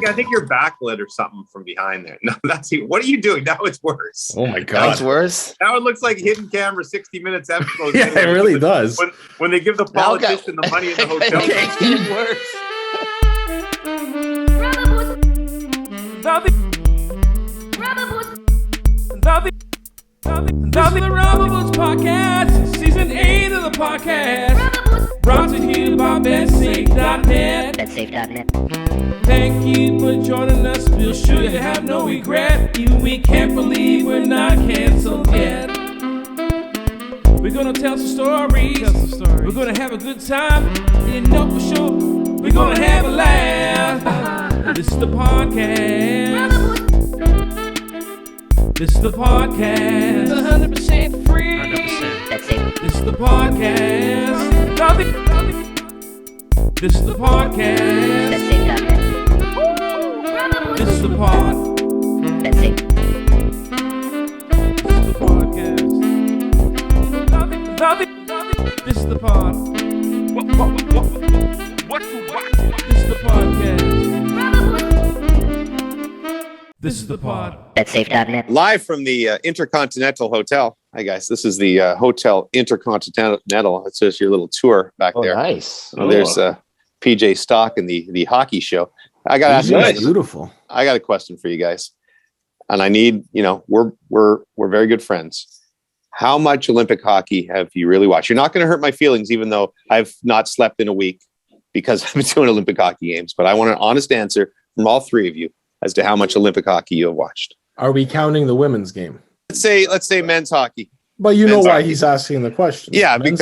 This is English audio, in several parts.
I think you're backlit or something from behind there. No, what are you doing? Now it's worse. Oh my God. It's worse. Now it looks like hidden camera 60 Minutes episode. Yeah, it really does. When they give the politician the money in the hotel. It's getting worse. The Rubberwoods Podcast, Season 8 of the podcast, brought to you by BetSafe.net. BetSafe.net. Thank you for joining us, we're sure you have no regret. We can't believe we're not canceled yet. We're gonna tell some stories, we're gonna have a good time, you know for sure, we're gonna have a laugh. This is the podcast. This is the podcast. 100% free. 100%. That's it. This is the podcast. Love it. This is the podcast. That's it. This is the pod. That's it. This is the podcast. Love it. Love it. Love it. This is the pod. What? This is the podcast. This is the pod. BetSafe.net. Live from the Intercontinental Hotel. Hi, guys. This is the Hotel Intercontinental. It's just your little tour back there. Nice. There's PJ Stock and the hockey show. I got to ask you guys. Beautiful. I got a question for you guys. And I need, we're very good friends. How much Olympic hockey have you really watched? You're not going to hurt my feelings, even though I've not slept in a week because I've been doing Olympic hockey games. But I want an honest answer from all three of you as to how much Olympic hockey you have watched. Are we counting the women's game? Let's say men's hockey. But you know Men's why hockey. he's asking the question. Yeah, Men's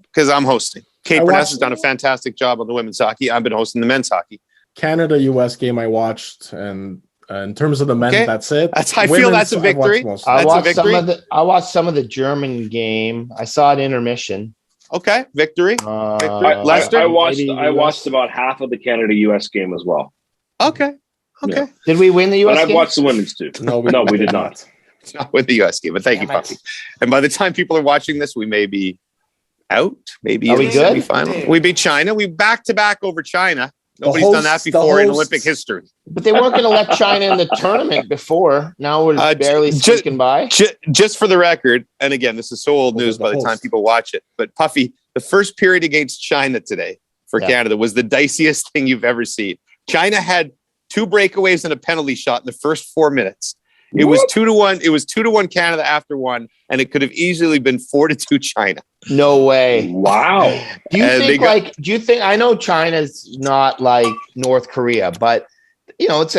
because I'm hosting. Kate I Burness watched- has done a fantastic job on the women's hockey. I've been hosting the men's hockey. Canada-US game I watched, and in terms of the men, Okay. that's it. I feel that's a I've watched victory. most of I it. That's a victory? watched some of the German game. I saw an intermission. Okay, victory. Leicester? I watched Maybe I watched about half of the Canada-US game as well. Okay. Yeah. Did we win the But US I've game? watched the women's too. No, we did not. It's not with the US game, but thank you, Damn it. Puffy. And by the time people are watching this, we may be out. Maybe Are in we the good? semifinal. We beat China. We back-to-back over China. Nobody's hosts- done that the before in hosts- Olympic history. But they weren't going to let China in the tournament before. Now we're barely squeaking by. Just for the record, and again, this is so old Those are news the by the time hosts. people watch it, but Puffy, the first period against China today for Yeah. Canada was the diciest thing you've ever seen. China had 2 breakaways and a penalty shot in the first 4 minutes. It was 2-1. It was 2-1 Canada after one, and it could have easily been 4-2 China. No way. Wow. Do you they think I know China's not like North Korea, but it's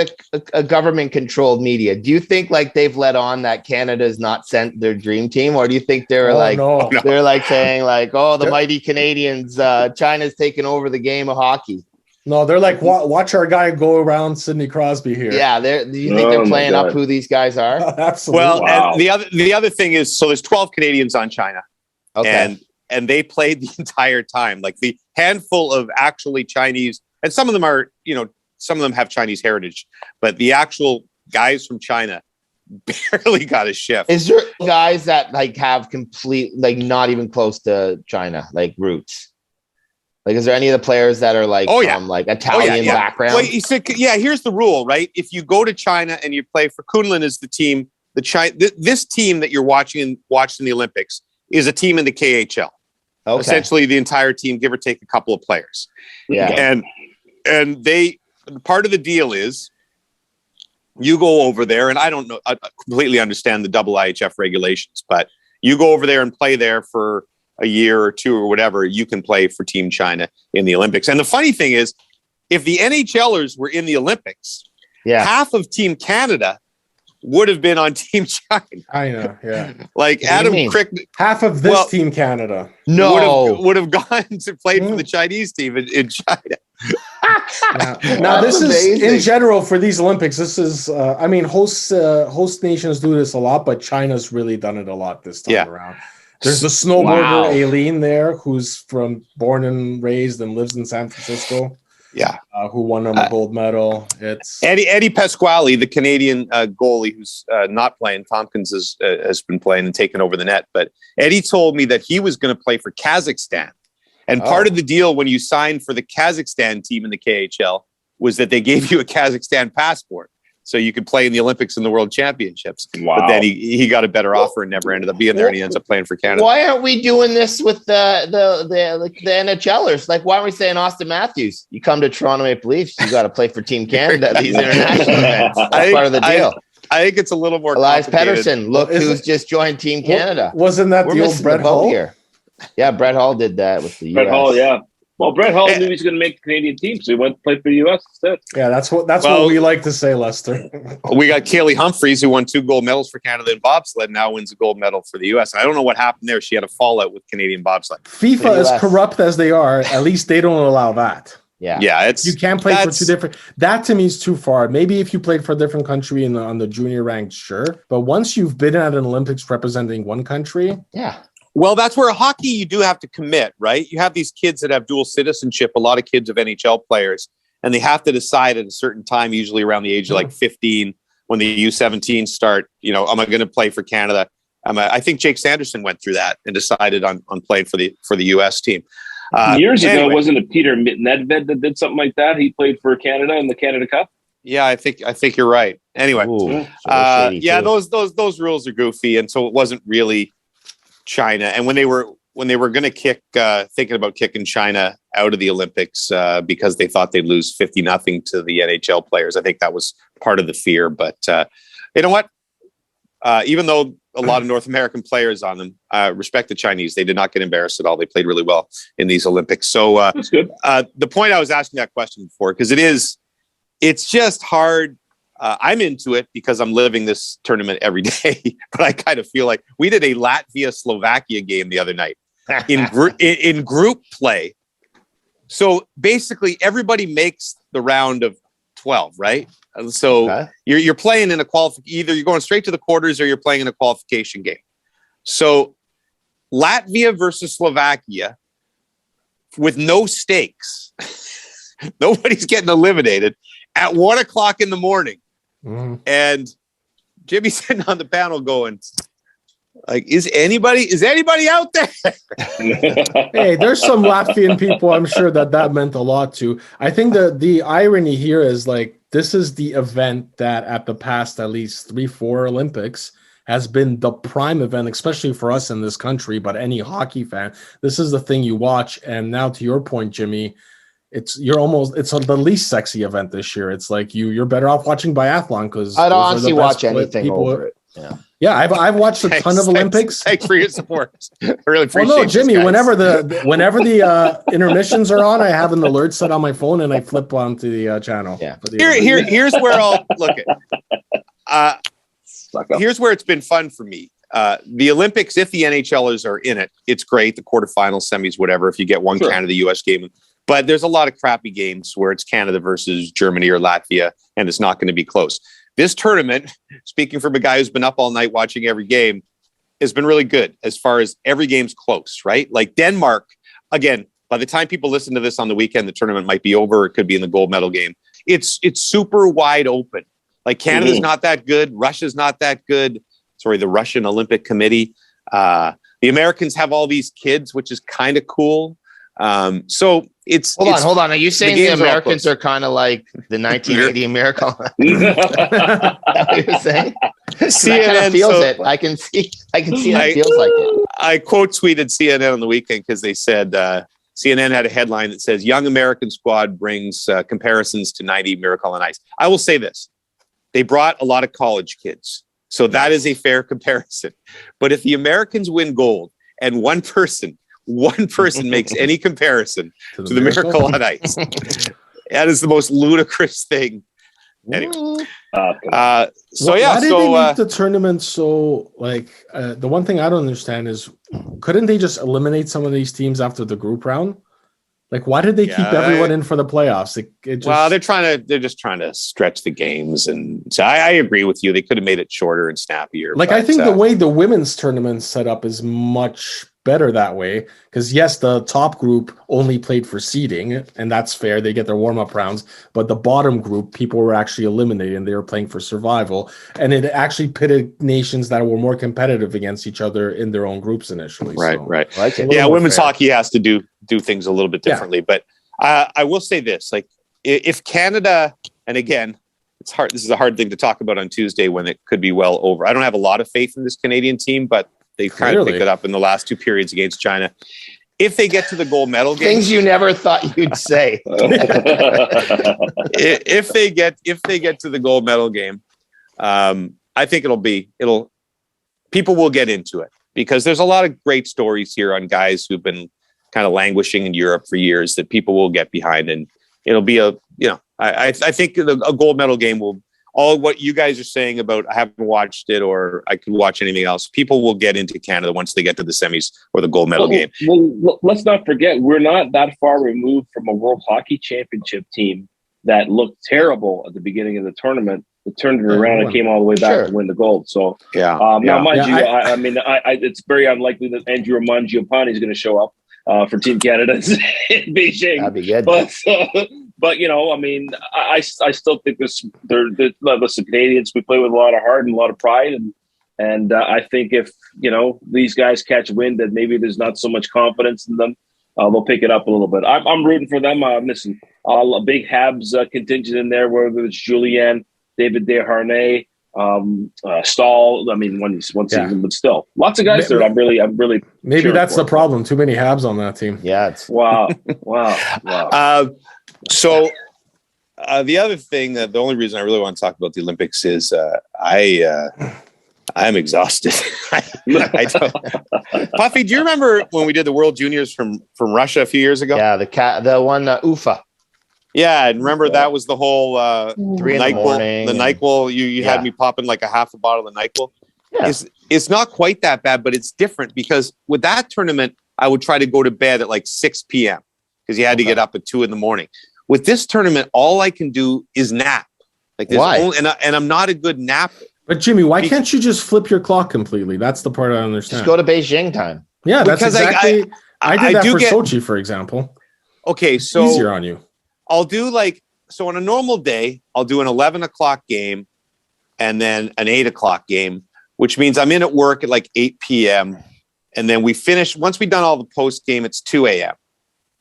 a government controlled media. Do you think like they've let on that Canada's not sent their dream team, or do you think they're no. they're like saying like, oh, the They're- mighty Canadians, China's taken over the game of hockey? No, they're like, watch our guy go around Sidney Crosby here. Yeah, do you think they're Oh my playing up God. who these guys are? Absolutely. Well, Wow. and the other thing is, so there's 12 Canadians on China, Okay. and they played the entire time. Like the handful of actually Chinese, and some of them are, some of them have Chinese heritage, but the actual guys from China barely got a shift. Is there guys that like have complete like not even close to China like roots? Like, is there any of the players that are like from like Italian background? Well, here's the rule, right? If you go to China and you play for Kunlun is the team, this team that you're watching in the Olympics is a team in the KHL. Okay. Essentially, the entire team, give or take a couple of players. Yeah. And they part of the deal is you go over there, and I don't know, I completely understand the double IHF regulations, but you go over there and play there for a year or two or whatever, you can play for Team China in the Olympics. And the funny thing is, if the NHLers were in the Olympics, half of Team Canada would have been on Team China. I know, yeah. Like What do you mean? Crick Half of this Team Canada. No. would have gone to play for the Chinese team in China. Now this is amazing. in general for these Olympics. This is, host nations do this a lot, but China's really done it a lot this time around. There's the snowboarder Aileen there, who's born and raised and lives in San Francisco. Yeah, who won a gold medal. It's Eddie Pasquale, the Canadian goalie who's not playing. Tompkins has been playing and taken over the net. But Eddie told me that he was going to play for Kazakhstan. And part of the deal when you sign for the Kazakhstan team in the KHL, was that they gave you a Kazakhstan passport so you could play in the Olympics and the World Championships. Wow. But then he got a better offer and never ended up being there, and he ends up playing for Canada. Why aren't we doing this with the NHLers? Like, why aren't we saying Auston Matthews? You come to Toronto Maple Leafs, you got to play for Team Canada. These international events. That's part of the deal. I think it's a little more Elias complicated. Pettersson, look who's just joined Team Canada. Wasn't that We're the old missing Brett the boat Hull? here. Yeah, Brett Hull did that with the Brett US. Hull, yeah. Well, Brett Hull knew he was going to make the Canadian team, so he went to play for the U.S. instead. Yeah, that's what we like to say, Lester. We got Kaylee Humphries, who won 2 gold medals for Canada in bobsled, now wins a gold medal for the U.S. I don't know what happened there. She had a fallout with Canadian bobsled. FIFA, as corrupt as they are, at least they don't allow that. Yeah, you can't play for 2 different. That to me is too far. Maybe if you played for a different country on the junior ranks, sure. But once you've been at an Olympics representing one country, Well, that's where hockey you do have to commit, right? You have these kids that have dual citizenship, a lot of kids of NHL players, and they have to decide at a certain time, usually around the age of like 15, when the U17 start, am I going to play for Canada? I think Jake Sanderson went through that and decided on playing for the U.S. team. Years ago, wasn't it Peter Nedved that did something like that? He played for Canada in the Canada Cup. Yeah, I think you're right. Anyway, those rules are goofy, and so it wasn't really China. And when they were going to thinking about kicking China out of the Olympics because they thought they'd lose 50-0 to the NHL players, I think that was part of the fear. But you know what? Even though a lot of North American players on them respect the Chinese, they did not get embarrassed at all. They played really well in these Olympics. So that's good. The point I was asking that question for, because it's just hard. I'm into it because I'm living this tournament every day, but I kind of feel like we did a Latvia-Slovakia game the other night in group play. So basically everybody makes the round of 12, right? So you're playing in a either you're going straight to the quarters or you're playing in a qualification game. So Latvia versus Slovakia with no stakes. Nobody's getting eliminated at 1:00 in the morning. Mm-hmm. And Jimmy's sitting on the panel going, like, is anybody out there? Hey, there's some Latvian people I'm sure that meant a lot to. I think the irony here is, like, this is the event that at the past at least 3-4 Olympics has been the prime event, especially for us in this country, but any hockey fan. This is the thing you watch. And now to your point, Jimmy, it's the least sexy event this year. It's like you're better off watching biathlon because I don't honestly watch anything over it. Yeah, I've watched a ton of Olympics. Thanks for your support. I really appreciate it. Well, no, Jimmy, whenever the intermissions are on, I have an alert set on my phone and I flip onto the channel. Yeah. Here's where I'll look at. Here's where it's been fun for me. The Olympics, if the NHLers are in it, it's great. The quarterfinals, semis, whatever. If you get one Canada-US game. But there's a lot of crappy games where it's Canada versus Germany or Latvia, and it's not going to be close. This tournament, speaking from a guy who's been up all night watching every game, has been really good as far as every game's close, right? Like Denmark, again, by the time people listen to this on the weekend, the tournament might be over. It could be in the gold medal game. It's super wide open. Like Canada's not that good. Russia's not that good. Sorry, the Russian Olympic Committee. The Americans have all these kids, which is kind of cool. So it's hold on. Are you saying the Americans are kind of like the 1980 American? What you're saying? CNN feels it. I can see that feels like it. I quote tweeted CNN on the weekend because they said CNN had a headline that says "Young American Squad brings comparisons to '90 Miracle on Ice." I will say this: they brought a lot of college kids, so that is a fair comparison. But if the Americans win gold and one person makes any comparison to the Miracle on Ice, that is the most ludicrous thing. Anyway, why did they make the tournament so the one thing I don't understand is, couldn't they just eliminate some of these teams after the group round? Like, why did they keep everyone in for the playoffs? Well, they're just trying to stretch the games, and so I agree with you. They could have made it shorter and snappier. I think the way the women's tournament set up is much better that way, because yes, the top group only played for seeding, and that's fair. They get their warm-up rounds, but the bottom group, people were actually eliminated and they were playing for survival, and it actually pitted nations that were more competitive against each other in their own groups initially. Right. Women's hockey has to do things a little bit differently, but I will say this: like, if Canada, and again, it's hard. This is a hard thing to talk about on Tuesday when it could be well over. I don't have a lot of faith in this Canadian team, but they kind of picked it up in the last 2 periods against China. If they get to the gold medal game, things you never thought you'd say. if they get to the gold medal game, I think people will get into it because there's a lot of great stories here on guys who've been kind of languishing in Europe for years that people will get behind, and it'll be I think a gold medal game will. All what you guys are saying about I haven't watched it or I could watch anything else. People will get into Canada once they get to the semis or the gold medal game. Well, let's not forget we're not that far removed from a World Hockey Championship team that looked terrible at the beginning of the tournament. It turned it around and came all the way back to win the gold. So now, mind you, I mean, it's very unlikely that Andrew Mangiapane is going to show up for Team Canada in Beijing. That'd be good. But I mean, I still think listen, Canadians, we play with a lot of heart and a lot of pride, and I think if these guys catch wind that maybe there's not so much confidence in them, they'll pick it up a little bit. I'm rooting for them. Listen, a big Habs contingent in there, whether it's Julien, David Desharnais, Stahl. I mean, one season, but still, lots of guys there. I'm really. Maybe that's the problem. Too many Habs on that team. Yeah. It's wow. So the other thing, the only reason I really want to talk about the Olympics is I'm exhausted. I don't. Puffy, do you remember when we did the World Juniors from Russia a few years ago? Yeah, the one Ufa. Yeah, and remember that was the whole 3 in the morning. The NyQuil. You had me popping like a half a bottle of NyQuil. Yeah. It's not quite that bad, but it's different because with that tournament, I would try to go to bed at like 6 p.m. because you had to get up at 2 a.m. With this tournament, all I can do is nap. Like why? And I'm not a good napper. But Jimmy, why can't you just flip your clock completely? That's the part I don't understand. Just go to Beijing time. Yeah, that's Because exactly. I did that for get, Sochi, for example. Okay, so easier on you. I'll do on a normal day, I'll do an 11 o'clock game and then an 8 o'clock game, which means I'm in at work at like 8 p.m. And then we finish. Once we've done all the post game, it's 2 a.m.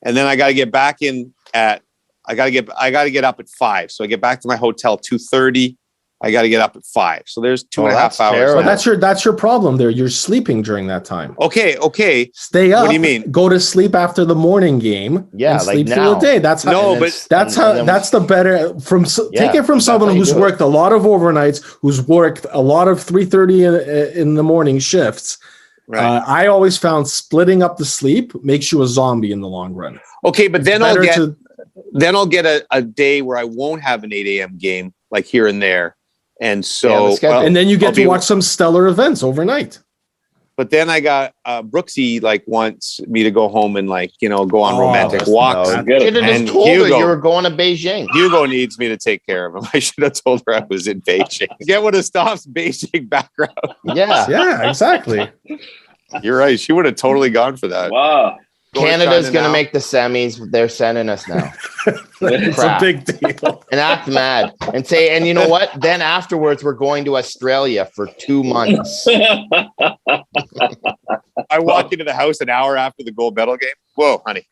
And then I got to get back in at. I got to get up at 5. So I get back to my hotel 2:30. I got to get up at 5. So there's 2.5 hours. But that's your problem there. You're sleeping during that time. Okay. Stay up. What do you mean? Go to sleep after the morning game. Yeah, and sleep like through the day. That's how. That's the better take it from someone who's worked a lot of overnights, who's worked a lot of 3:30 in the morning shifts. Right. I always found splitting up the sleep makes you a zombie in the long run. Okay, but then I'll get a day where I won't have an 8 a.m. game like here and there. And so, and then you get to watch some stellar events overnight. But then I got Brooksy wants me to go home and go on romantic walks. You should have just told her you were going to Beijing. Hugo needs me to take care of him. I should have told her I was in Beijing. Get one of Stoff's Beijing background. Yeah, exactly. You're right. She would have totally gone for that. Wow. Canada's going to make the semis. They're sending us now. It's a big deal. And act mad and say, and you know what? Then afterwards, we're going to Australia for 2 months. I walk into the house an hour after the gold medal game. Whoa, honey.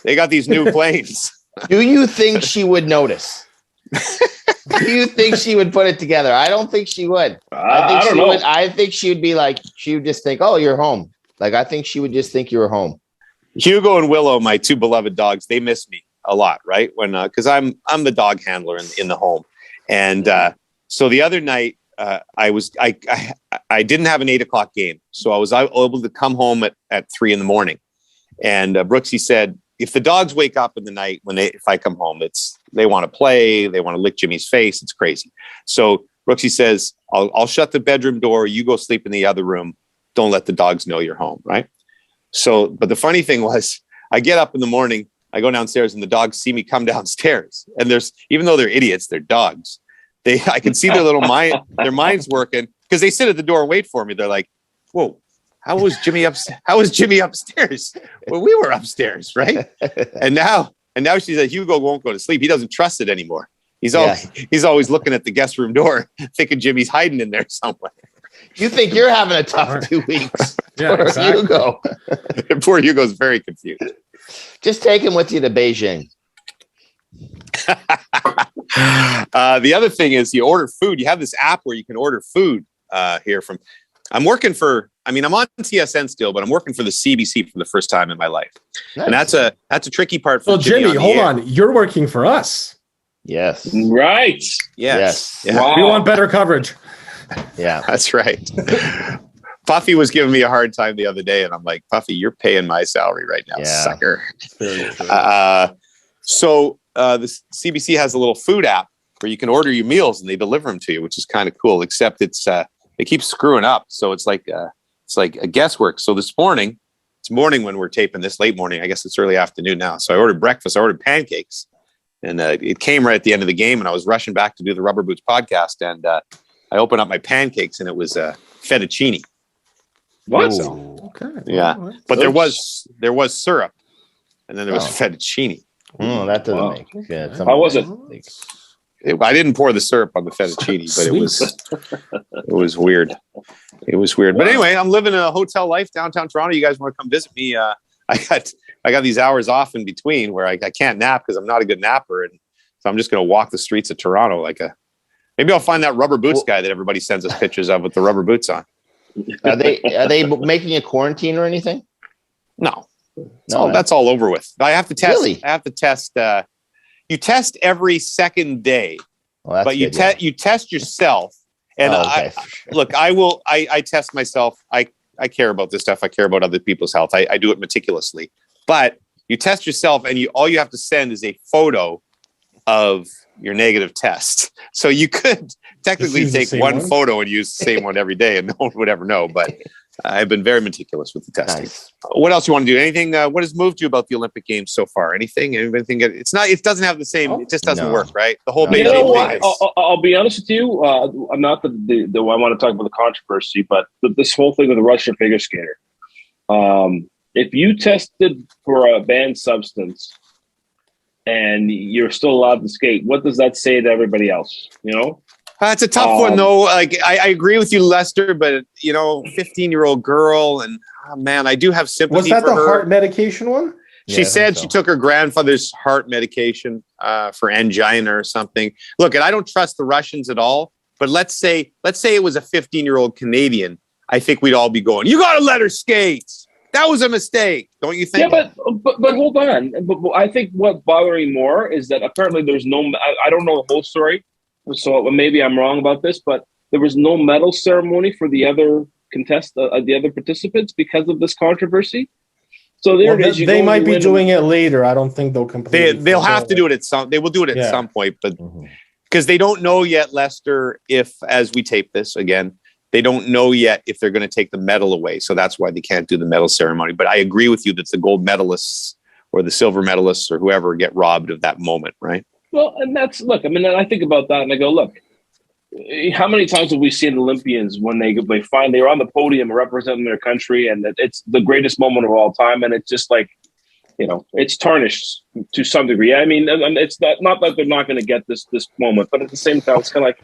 They got these new planes. Do you think she would notice? Do you think she would put it together? I don't think she would. I think she would be like, she would just think, oh, you're home. I think she would just think you were home. Hugo and Willow, my 2 beloved dogs, they miss me a lot, right? When because I'm the dog handler in the home, and so the other night I didn't have an 8 o'clock game, so I was able to come home at 3 a.m. And Brooksy said, if the dogs wake up in the night if I come home, they want to play, they want to lick Jimmy's face, it's crazy. So Brooksy says, I'll shut the bedroom door, you go sleep in the other room, don't let the dogs know you're home, right? So, but the funny thing was, I get up in the morning, I go downstairs, and the dogs see me come downstairs. And even though they're idiots, they're dogs. I can see their minds working because they sit at the door and wait for me. They're like, "Whoa, how was Jimmy upstairs? Well, we were upstairs, right?" And now she said, "Hugo won't go to sleep. He doesn't trust it anymore. He's always looking at the guest room door, thinking Jimmy's hiding in there somewhere." You think you're having a tough 2 weeks. Yeah, exactly. Hugo. Poor Hugo's very confused. Just take him with you to Beijing. The other thing is you order food. You have this app where you can order food here from. I'm on TSN still, but I'm working for the CBC for the first time in my life. Nice. And that's a tricky part for So Jimmy, hold on. You're working for us. Yes. Right. Yes. Yes. Yeah. Wow. We want better coverage. Yeah. That's right. Puffy was giving me a hard time the other day, and I'm like, Puffy, you're paying my salary right now, sucker. So the CBC has a little food app where you can order your meals and they deliver them to you, which is kind of cool. Except they keep screwing up, so it's like a guesswork. So this morning, it's morning when we're taping this, late morning. I guess it's early afternoon now. So I ordered breakfast. I ordered pancakes, and it came right at the end of the game. And I was rushing back to do the Rubber Boots podcast, and I opened up my pancakes, and it was fettuccine. What? Okay. Yeah, but there was syrup, and then there was fettuccine. That doesn't Wow. make sense. How was it? I didn't pour the syrup on the fettuccine, but it was weird. It was weird. But anyway, I'm living a hotel life downtown Toronto. You guys want to come visit me? I got these hours off in between where I can't nap because I'm not a good napper, and so I'm just going to walk the streets of Toronto maybe I'll find that rubber boots guy that everybody sends us pictures of with the rubber boots on. Are they making a quarantine or anything? No, that's all over with. I have to test. Really? I have to test. You test every second day, Well, but you test yourself. And look, I test myself. I care about this stuff. I care about other people's health. I do it meticulously. But you test yourself, and all you have to send is a photo of your negative test. So you could technically take one photo and use the same one every day, and no one would ever know. But I've been very meticulous with the testing. Nice. What else you want to do? Anything? What has moved you about the Olympic Games so far? Anything? Anything? It doesn't have the same. It just doesn't work, right? The whole You know Beijing what? thing. I'll be honest with you. I'm not I want to talk about the controversy, but this whole thing with the Russian figure skater. If you tested for a banned substance and you're still allowed to skate, what does that say to everybody else? You know? It's a tough one, though. Like I agree with you, Lester, but 15-year-old girl, and man, I do have sympathy. Was that for the her. heart medication one? She said she took her grandfather's heart medication for angina or something. Look, and I don't trust the Russians at all. But let's say it was a 15-year-old Canadian. I think we'd all be going, "You got to let her skate. That was a mistake, don't you think?" Yeah, but hold on. But I think what's bothering more is that apparently there's no. I don't know the whole story. So maybe I'm wrong about this, but there was no medal ceremony for the other the other participants because of this controversy. So they might be doing it later. I don't think they'll completely. They'll have to do it at some. They will do it at some point, but because they don't know yet, Lester. If as we tape this again, they don't know yet if they're going to take the medal away. So that's why they can't do the medal ceremony. But I agree with you that the gold medalists or the silver medalists or whoever get robbed of that moment, right? Well, and I think about that and I go, look, how many times have we seen Olympians when they're on the podium representing their country and it's the greatest moment of all time. And it's just like, it's tarnished to some degree. I mean, it's not that they're not going to get this moment, but at the same time, it's kind of like,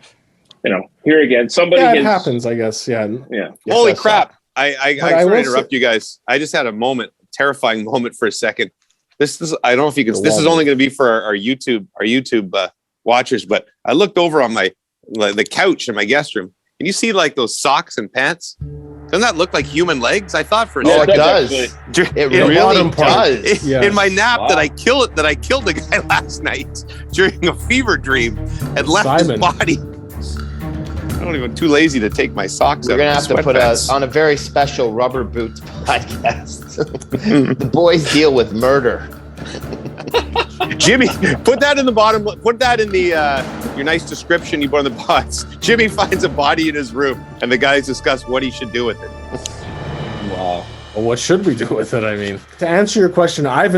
here again, somebody it happens, I guess. Yeah. Holy crap. I sorry to interrupt you guys. I just had a terrifying moment for a second. This is, I don't know if you can, this is only going to be for our YouTube watchers, but I looked over on the couch in my guest room and you see like those socks and pants. Doesn't that look like human legs? I thought for a second. It does. It really does. In my nap that I killed the guy last night during a fever dream and left his body. I don't even too lazy to take my socks out. We're going to have to put on a very special Rubber Boots podcast. The boys deal with murder. Jimmy, put that in the bottom. Put that in the your nice description you put on the box. Jimmy finds a body in his room, and the guys discuss what he should do with it. Wow. Well, what should we do with it? I mean, to answer your question, I've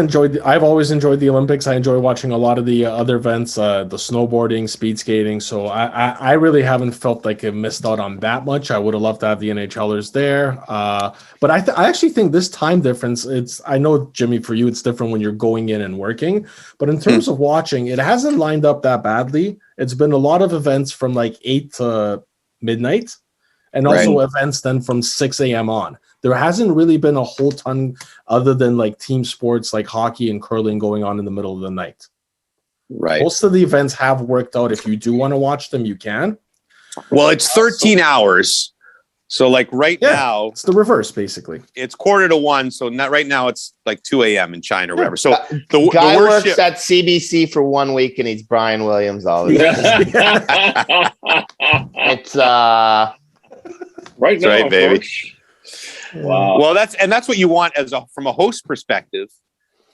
always enjoyed the Olympics. I enjoy watching a lot of the other events, the snowboarding, speed skating. So I really haven't felt like I missed out on that much. I would have loved to have the NHLers there. But I actually think this time difference, I know, Jimmy, for you, it's different when you're going in and working. But in terms of watching, it hasn't lined up that badly. It's been a lot of events from like 8 to midnight and also events then from 6 a.m. on. There hasn't really been a whole ton other than like team sports like hockey and curling going on in the middle of the night. Right. Most of the events have worked out. If you do want to watch them, you can. Well, it's 13 hours. So like now, it's the reverse basically. it's 12:45. So not right now, it's like 2 a.m. in China or whatever. So the Guy worst works at CBC for 1 week and he's Brian Williams all the time. It's right now, right, baby. Wow. Well, that's what you want from a host perspective.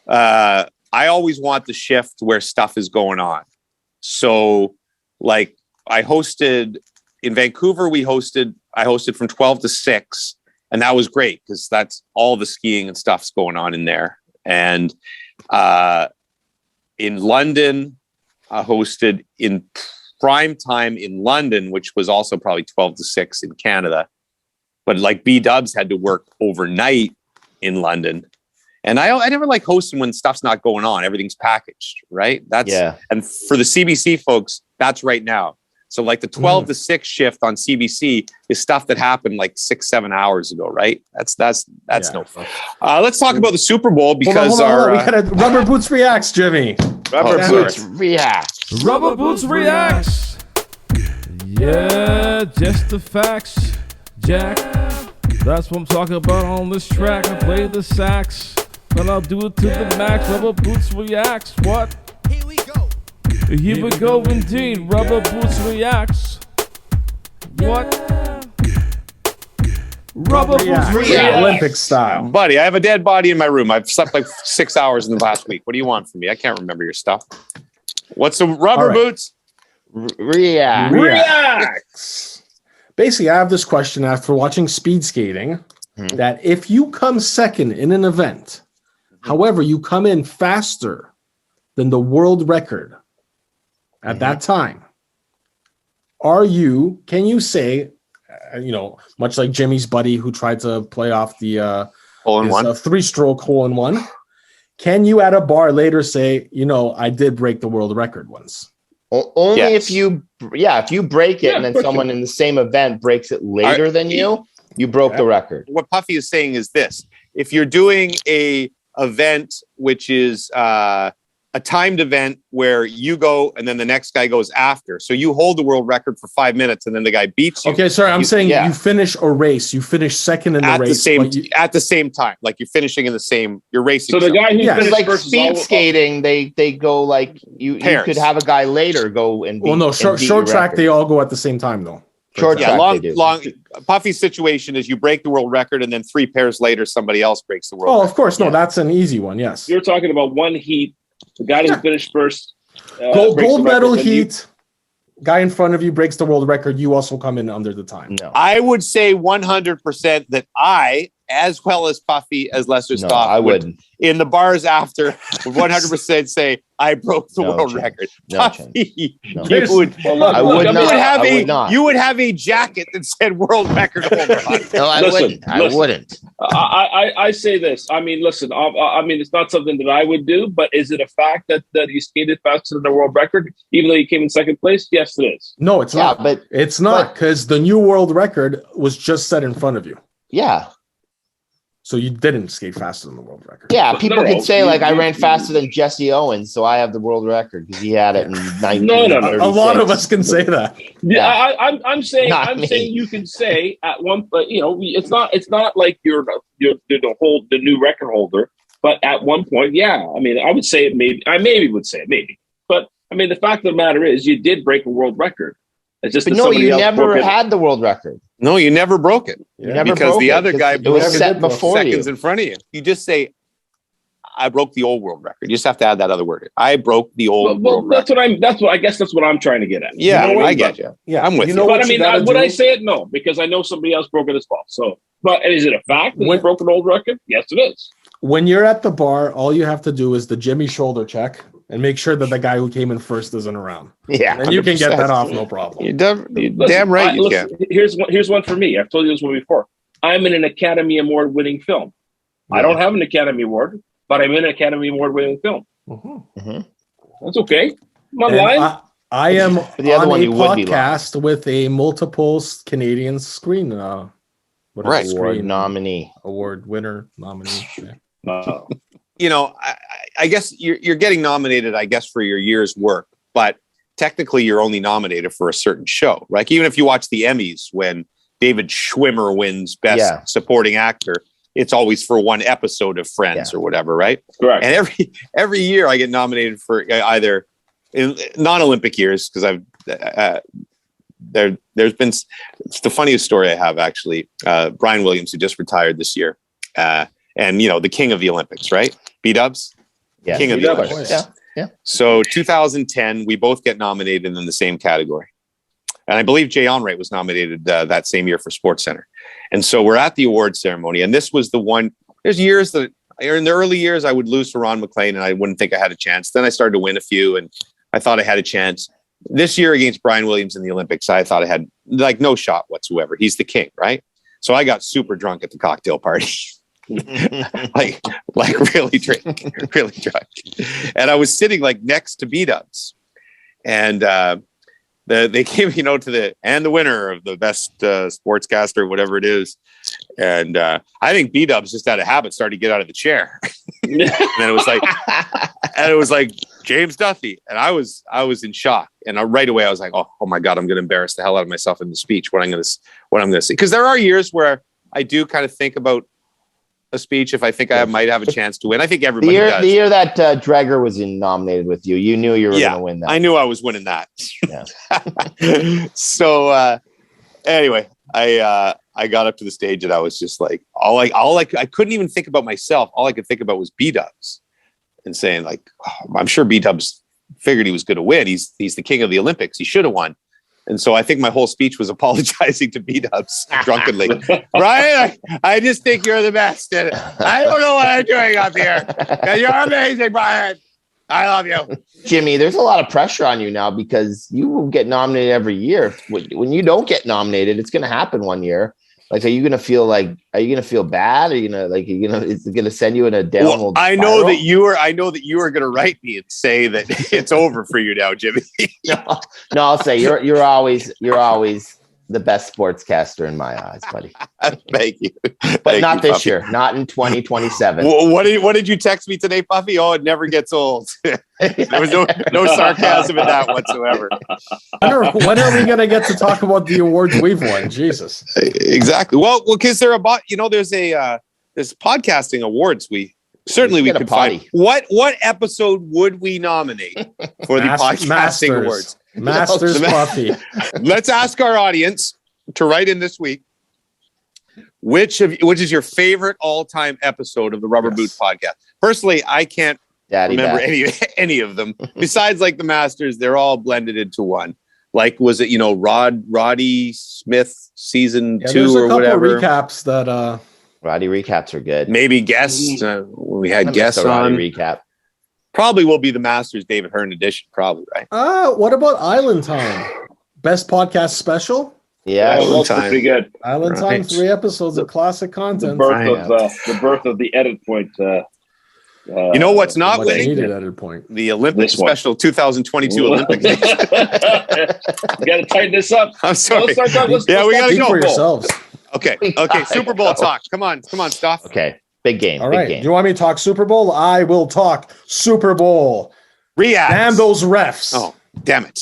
I always want the shift where stuff is going on. So like I hosted in Vancouver, I hosted from 12 to 6, and that was great because that's all the skiing and stuff's going on in there. And in London, I hosted in prime time in London, which was also probably 12 to 6 in Canada. But like B-dubs had to work overnight in London. And I never like hosting when stuff's not going on. Everything's packaged, right? And for the CBC folks, that's right now. So like the 12 to 6 shift on CBC is stuff that happened like 6-7 hours ago, right? That's no fun. Let's talk about the Super Bowl because hold on. We got a Rubber Boots Reacts, Jimmy. Rubber Boots Reacts. Rubber Boots Reacts. Yeah, just the facts, Jack. That's what I'm talking about on this track. I play the sax, but I'll do it to the max. Rubber Boots Reacts. What? Here we go. Here we go indeed. Rubber Boots Reacts. What? Rubber Boots Reacts. Olympic style. Buddy, I have a dead body in my room. I've slept like 6 hours in the last week. What do you want from me? I can't remember your stuff. What's the Rubber Boots? Reacts. Basically, I have this question after watching speed skating that if you come second in an event, however, you come in faster than the world record at that time, can you say, much like Jimmy's buddy who tried to play off the hole-in-one, 3-stroke hole-in-one, can you at a bar later say, I did break the world record once? Only if you break it and then someone in the same event breaks it later than you broke the record. What Puffy is saying is this: if you're doing a event which is a timed event where you go and then the next guy goes after, so you hold the world record for 5 minutes and then the guy beats you. Okay, sorry, I'm saying you finish a race, you finish second in the race at the same time, like you're finishing in the same. You're racing. So the guy who finished like first speed skating, they go like you could have a guy later go and beat, well, no, short track they all go at the same time though. Short track, long. Puffy's situation is you break the world record and then 3 pairs later somebody else breaks the world. Oh, record. of course, no, that's an easy one. Yes, You're talking about one heat. The guy who finished first, gold medal heat. Guy in front of you breaks the world record. You also come in under the time. No, I would say 100% that I, as well as Puffy, as Lester Stoff, I wouldn't. In the bars after, would 100% say I broke the world record. Puffy, you would have a jacket that said world record. No, I wouldn't. I wouldn't. I say this. I mean, listen. I mean, it's not something that I would do, but is it a fact that he skated faster than the world record, even though he came in second place? Yes, it is. No, it's not. But it's not because the new world record was just set in front of you. Yeah. So you didn't skate faster than the world record. Yeah, people can say like I ran faster than Jesse Owens, so I have the world record because he had it in 1936. A lot of us can say that. Yeah, I'm saying you can say at one, but it's not like you're the new record holder. But at one point, yeah, I mean, I would say it maybe. I maybe would say it maybe. But I mean, the fact of the matter is, you did break a world record. It's just you never had the world record. No, you never broke it. Because the other guy broke it set before seconds in front of you. You just say, I broke the old world record. You just have to add that other word. I broke the old world record. I guess that's what I'm trying to get at. Yeah, I get you. Yeah, I'm with you. But I mean, would I say it? No, because I know somebody else broke it as well. So, but is it a fact that you broke an old record? Yes, it is. When you're at the bar, all you have to do is the Jimmy shoulder check and make sure that the guy who came in first isn't around. Yeah, and you can get that off, no problem. You're damn right you can. Here's one for me. I've told you this one before. I'm in an Academy Award winning film. Yeah. I don't have an Academy Award, but I'm in an Academy Award winning film. Mm-hmm. That's okay. I'm online. I am on a podcast with a multiple Canadian screen award winner nominee. Yeah. I guess you're getting nominated, I guess, for your year's work, but technically you're only nominated for a certain show, right? Even if you watch the Emmys, when David Schwimmer wins Best Supporting Actor, it's always for one episode of Friends or whatever, right? Correct. And every year I get nominated for either in non-Olympic years, because I've there's been, it's the funniest story I have, actually. Brian Williams, who just retired this year, and the king of the Olympics, right? B-Dubs, king of the Olympics. Yeah. So 2010, we both get nominated in the same category. And I believe Jay Onrait was nominated that same year for SportsCenter. And so we're at the award ceremony. And this was the one, there's years that, in the early years, I would lose to Ron McLean and I wouldn't think I had a chance. Then I started to win a few and I thought I had a chance. This year against Brian Williams in the Olympics, I thought I had like no shot whatsoever. He's the king, right? So I got super drunk at the cocktail party. like really drunk. And I was sitting like next to B-Dubs. And they came, to the winner of the best sportscaster, whatever it is. And I think B-Dubs just out of habit started to get out of the chair. And it was like James Duthie. And I was in shock. And right away I was like, oh my God, I'm going to embarrass the hell out of myself in the speech. What I'm going to say. Because there are years where I do kind of think about a speech if I think I might have a chance to win. I think everybody does. The year that Dreger was nominated with you, you knew you were going to win that. I knew I was winning that. Yeah. So anyway, I got up to the stage and I was just like, I couldn't even think about myself. All I could think about was B-Dubs and saying like, I'm sure B-Dubs figured he was going to win. He's the king of the Olympics. He should have won. And so I think my whole speech was apologizing to B-Dubs drunkenly. Brian, I just think you're the best. And I don't know what I'm doing up here. You're amazing, Brian. I love you. Jimmy, there's a lot of pressure on you now because you get nominated every year. When you don't get nominated, it's going to happen one year. Like, are you going to feel bad? Are you going to, is it going to send you in a downward spiral? I know that you are going to write me and say that it's over for you now, Jimmy. No, I'll say you're always the best sportscaster in my eyes, buddy. Thank you. But not this Puffy. year, not in 2027. What did you text me today, Puffy? Oh, it never gets old. There was no sarcasm in that whatsoever. When are we going to get to talk about the awards we've won? Jesus. Exactly. Well, because there's there's podcasting awards. We could find. What episode would we nominate for the podcasting awards? Masters Puffy. Let's ask our audience to write in this week. Which is your favorite all-time episode of the Rubber Boot Podcast? Personally, I can't remember any of them. Besides, like the Masters, they're all blended into one. Like, was it Roddy Smith season 2 or whatever? Recaps that Roddy recaps are good. Maybe guests. We had guests on. Recap. Probably will be the Masters David Hearn edition. Probably, right? What about Island Time? Best podcast special. Yeah, Island Time. Pretty good. Island Time, 3 episodes of classic content. The birth of the edit point. You know what's not winning? Edit point. The Olympic special 2022 Olympics. You got to tighten this up. I'm sorry. We got to go for yourselves. Okay. Super Bowl talk. Come on, Stoff. Okay. Big game. All right. Do you want me to talk Super Bowl? I will talk Super Bowl. Reacts. Damn those refs. Oh, damn it.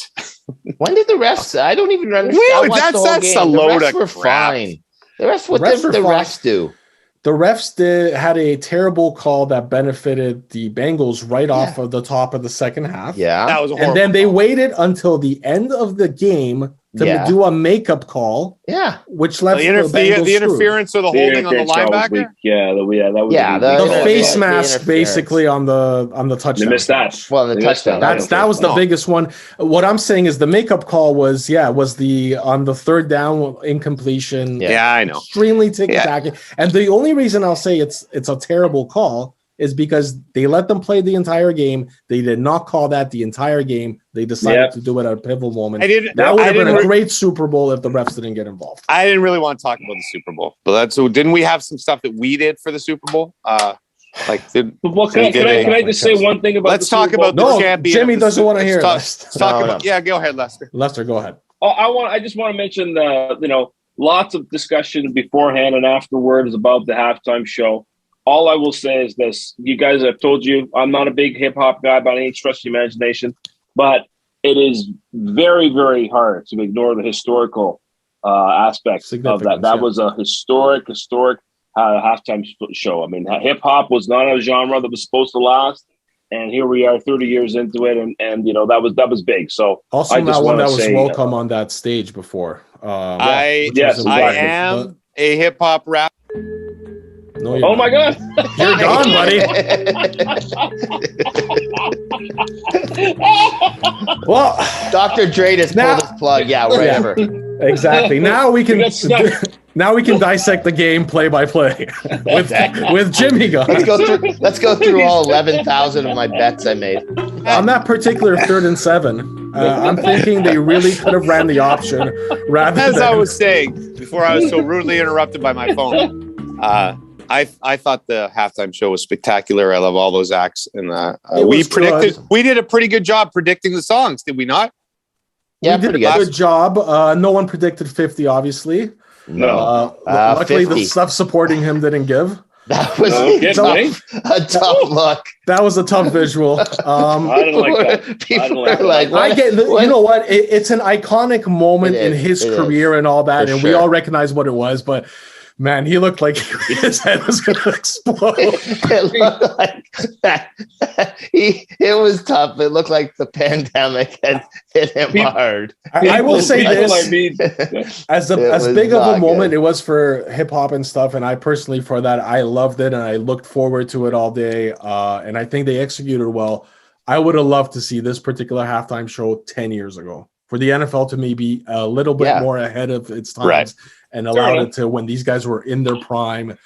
When did the refs? I don't even understand. That's a load of crap. Fine. The refs, what did the refs do? The refs had a terrible call that benefited the Bengals right off of the top of the second half. Yeah. That was a horrible And then they call. waited until the end of the game to do a makeup call. Yeah. Which left the interference or the holding on the linebacker. The face mask basically on the touchdown. They missed that. Well, the touchdown. That was the biggest one. What I'm saying is the makeup call was the on the third down incompletion. Yeah, I know. Extremely ticky-tacky. And the only reason I'll say it's a terrible call is because they let them play the entire game. They did not call that the entire game. They decided to do it at a pivotal moment. That would have been a great Super Bowl if the refs didn't get involved. I didn't really want to talk about the Super Bowl, but didn't we have some stuff that we did for the Super Bowl? Can I just say one thing about? Let's talk about the champion. Jimmy doesn't want to hear it. Let's talk about. Yeah, go ahead, Lester. Lester, go ahead. I just want to mention lots of discussion beforehand and afterwards about the halftime show. all I will say is this: you guys, I've told you, I'm not a big hip hop guy by any stretch of the imagination, but it is very, very hard to ignore the historical aspect of that. That was a historic halftime show. I mean, hip hop was not a genre that was supposed to last, and here we are, 30 years into it, and you know that was big. So also I just not one that was say, welcome on that stage before. I exactly. am a hip hop rap. No, oh my God, you're gone, buddy. Well, Dr. Dre just pulled his plug. Yeah, whatever. Exactly. Now we can dissect the game play by play with Jimmy gone. Let's go through all 11,000 of my bets I made. On that particular 3rd and 7, I'm thinking they really could have ran the option rather As than. I was saying before, I was so rudely interrupted by my phone. I thought the halftime show was spectacular. I love all those acts, and we did a pretty good job predicting the songs, did we not? Yeah, we did a good job. No one predicted 50, obviously. No. Luckily, 50. the stuff supporting him didn't give. That was a tough look. That was a tough visual. I don't like that. People are like, I get. You know what? It's an iconic moment in his career and all that, and we all recognize what it was, but. Man, he looked like his head was going to explode. It looked like it was tough. It looked like the pandemic had hit him hard. I will say this: as big of a moment it was for hip hop and stuff, and I personally, for that, I loved it and I looked forward to it all day. And I think they executed well. I would have loved to see this particular halftime show 10 years ago for the NFL to maybe a little bit more ahead of its times. Right. And allowed it to when these guys were in their prime.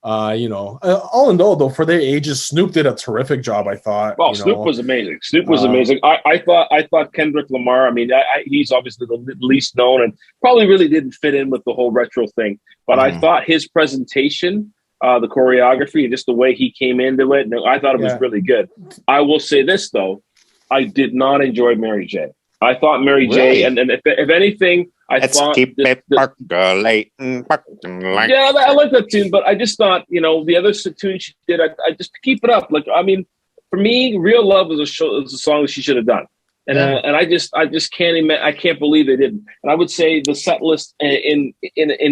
All in all, though, for their ages, Snoop did a terrific job, I thought. Well, Snoop was amazing. Snoop was amazing. I thought Kendrick Lamar, I mean, he's obviously the least known and probably really didn't fit in with the whole retro thing. But I thought his presentation, the choreography, and just the way he came into it, I thought it was really good. I will say this, though. I did not enjoy Mary J. I thought Mary J. And if anything, Let's thought keep it percolating. Yeah, I like that tune, but I just thought, the other tune she did, I just keep it up. Like, I mean, for me, Real Love was a song that she should have done, and I just can't I can't believe they didn't. And I would say the set list in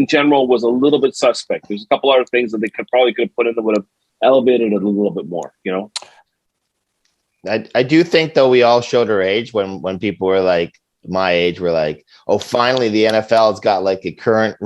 general was a little bit suspect. There's a couple other things that they could have put in that would have elevated it a little bit more. I do think though we all showed our age when people were like my age were like, oh, finally the NFL's got like a current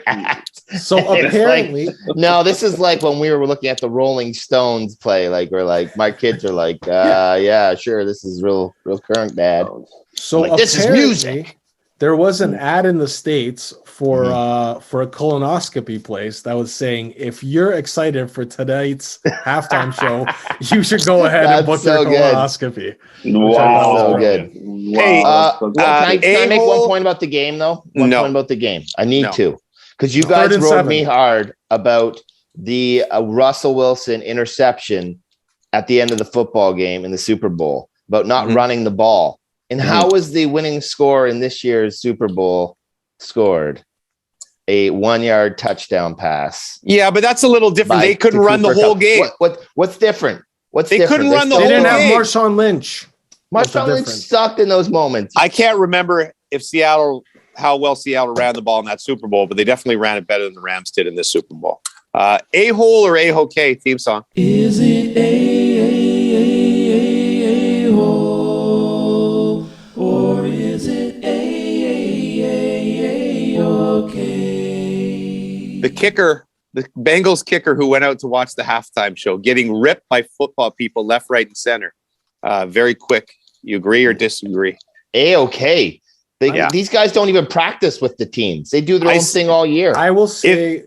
act. So apparently, no, this is like when we were looking at the Rolling Stones play. Like we're like, my kids are like, yeah, sure, this is real current, Dad. So like, this is music. There was an ad in the States for a colonoscopy place that was saying, if you're excited for tonight's halftime show, you should go ahead and book your colonoscopy. Wow. So good. Hey, can I make one point about the game, though? One point about the game. I need to. Because you guys rode me hard about the Russell Wilson interception at the end of the football game in the Super Bowl, about not running the ball. And how was the winning score in this year's Super Bowl scored? A 1-yard touchdown pass. Yeah, but that's a little different. They couldn't run the whole game. What's different? They couldn't run the whole game. They didn't have Marshawn Lynch. Marshawn Lynch sucked in those moments. I can't remember how well Seattle ran the ball in that Super Bowl, but they definitely ran it better than the Rams did in this Super Bowl. A-hole or A-Ho-K theme song? Is it A-hole? Or is it okay? The kicker, the Bengals kicker who went out to watch the halftime show, getting ripped by football people left, right, and center. Very quick. You agree or disagree? Okay. These guys don't even practice with the teams. They do their own thing all year. I will say,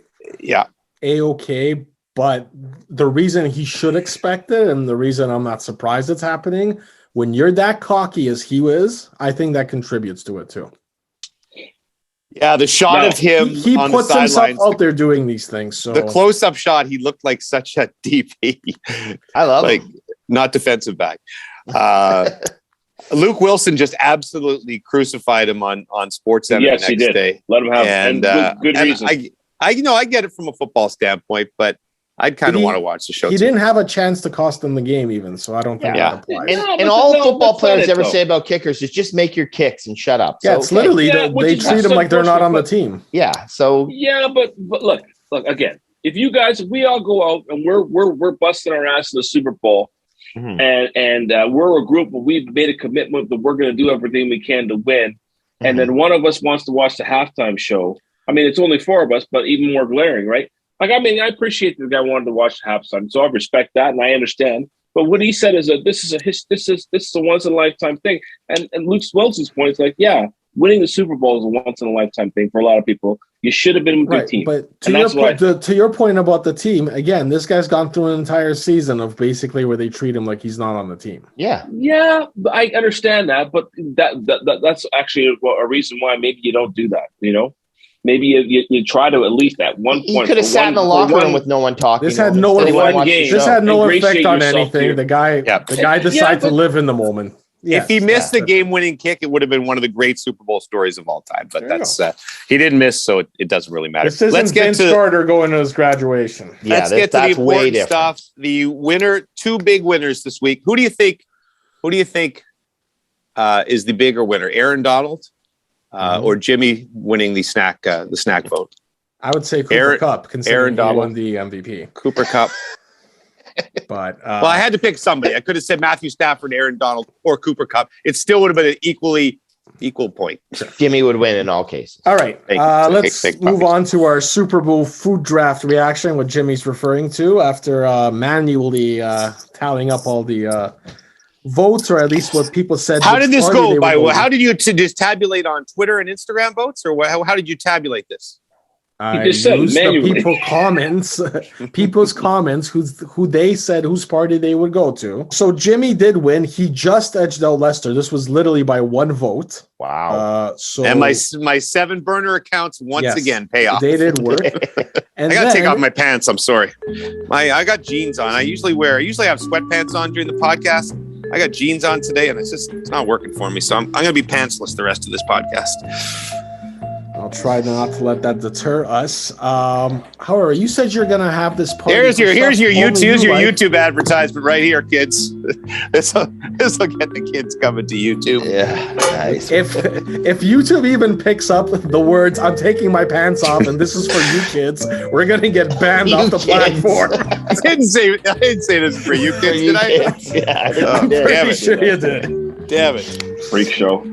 A-okay, but the reason he should expect it and the reason I'm not surprised it's happening, when you're that cocky as he was, I think that contributes to it too. Yeah, the shot of him he on puts the himself sidelines, out there doing these things. So the close-up shot, he looked like such a DP. I love him. Not defensive back. Luke Wilson just absolutely crucified him on SportsCenter the next day. Let him have and good reason. I get it from a football standpoint, but I'd kind of want to watch the show. He too. didn't have a chance to cost them the game, even, so I don't think that applies. And all football players ever say about kickers is just make your kicks and shut up. Yeah, it's literally they treat them like they're not on the team. Yeah. So but look again. If we all go out and we're busting our ass in the Super Bowl, and we're a group where we've made a commitment that we're going to do everything we can to win, and then one of us wants to watch the halftime show. I mean, it's only 4 of us, but even more glaring, right? Like, I mean, I appreciate that the guy wanted to watch the halftime, so I respect that and I understand. But what he said is that this is a once in a lifetime thing. And Luke Wilson's point is like, yeah, winning the Super Bowl is a once in a lifetime thing for a lot of people. You should have been with your team. But to your point about the team, again, this guy's gone through an entire season of basically where they treat him like he's not on the team. Yeah, I understand that, but that's actually a reason why maybe you don't do that. You know. Maybe you try to at least at one point. You could have sat in the locker room with no one talking. This had no effect on anything. The guy decided to live in the moment. Yes, if he missed the game-winning kick, it would have been one of the great Super Bowl stories of all time. But he didn't miss, so it doesn't really matter. This isn't Vince Carter going to his graduation. Let's get to the important stuff. The winner, 2 big winners this week. Who do you think is the bigger winner, Aaron Donald? Or Jimmy winning the snack vote? I would say Cooper Kupp, considering he won the MVP. Cooper Kupp. But well, I had to pick somebody. I could have said Matthew Stafford, Aaron Donald, or Cooper Kupp. It still would have been an equal point. Jimmy would win in all cases. All right. Let's move on to our Super Bowl food draft reaction, what Jimmy's referring to, after manually tallying up all the votes, or at least what people said. How did this go? How did you just tabulate on Twitter and Instagram votes, or how did you tabulate this? I used the people's comments, who they said whose party they would go to. So Jimmy did win. He just edged out Lester. This was literally by 1 vote. Wow. And my 7 burner accounts once again pay off. They did work. And I gotta take off my pants. I'm sorry. I got jeans on. I usually have sweatpants on during the podcast. I got jeans on today, and it's not working for me. So I'm going to be pantsless the rest of this podcast. I'll try not to let that deter us. However, you said you're going to have this party. Here's your YouTube advertisement right here, kids. This will get the kids coming to YouTube. Yeah, nice. If YouTube even picks up the words "I'm taking my pants off" and this is for you kids, we're going to get banned off the platform. I didn't say this is for you kids, did I? Yeah, I'm pretty sure you did. Damn it. Freak show.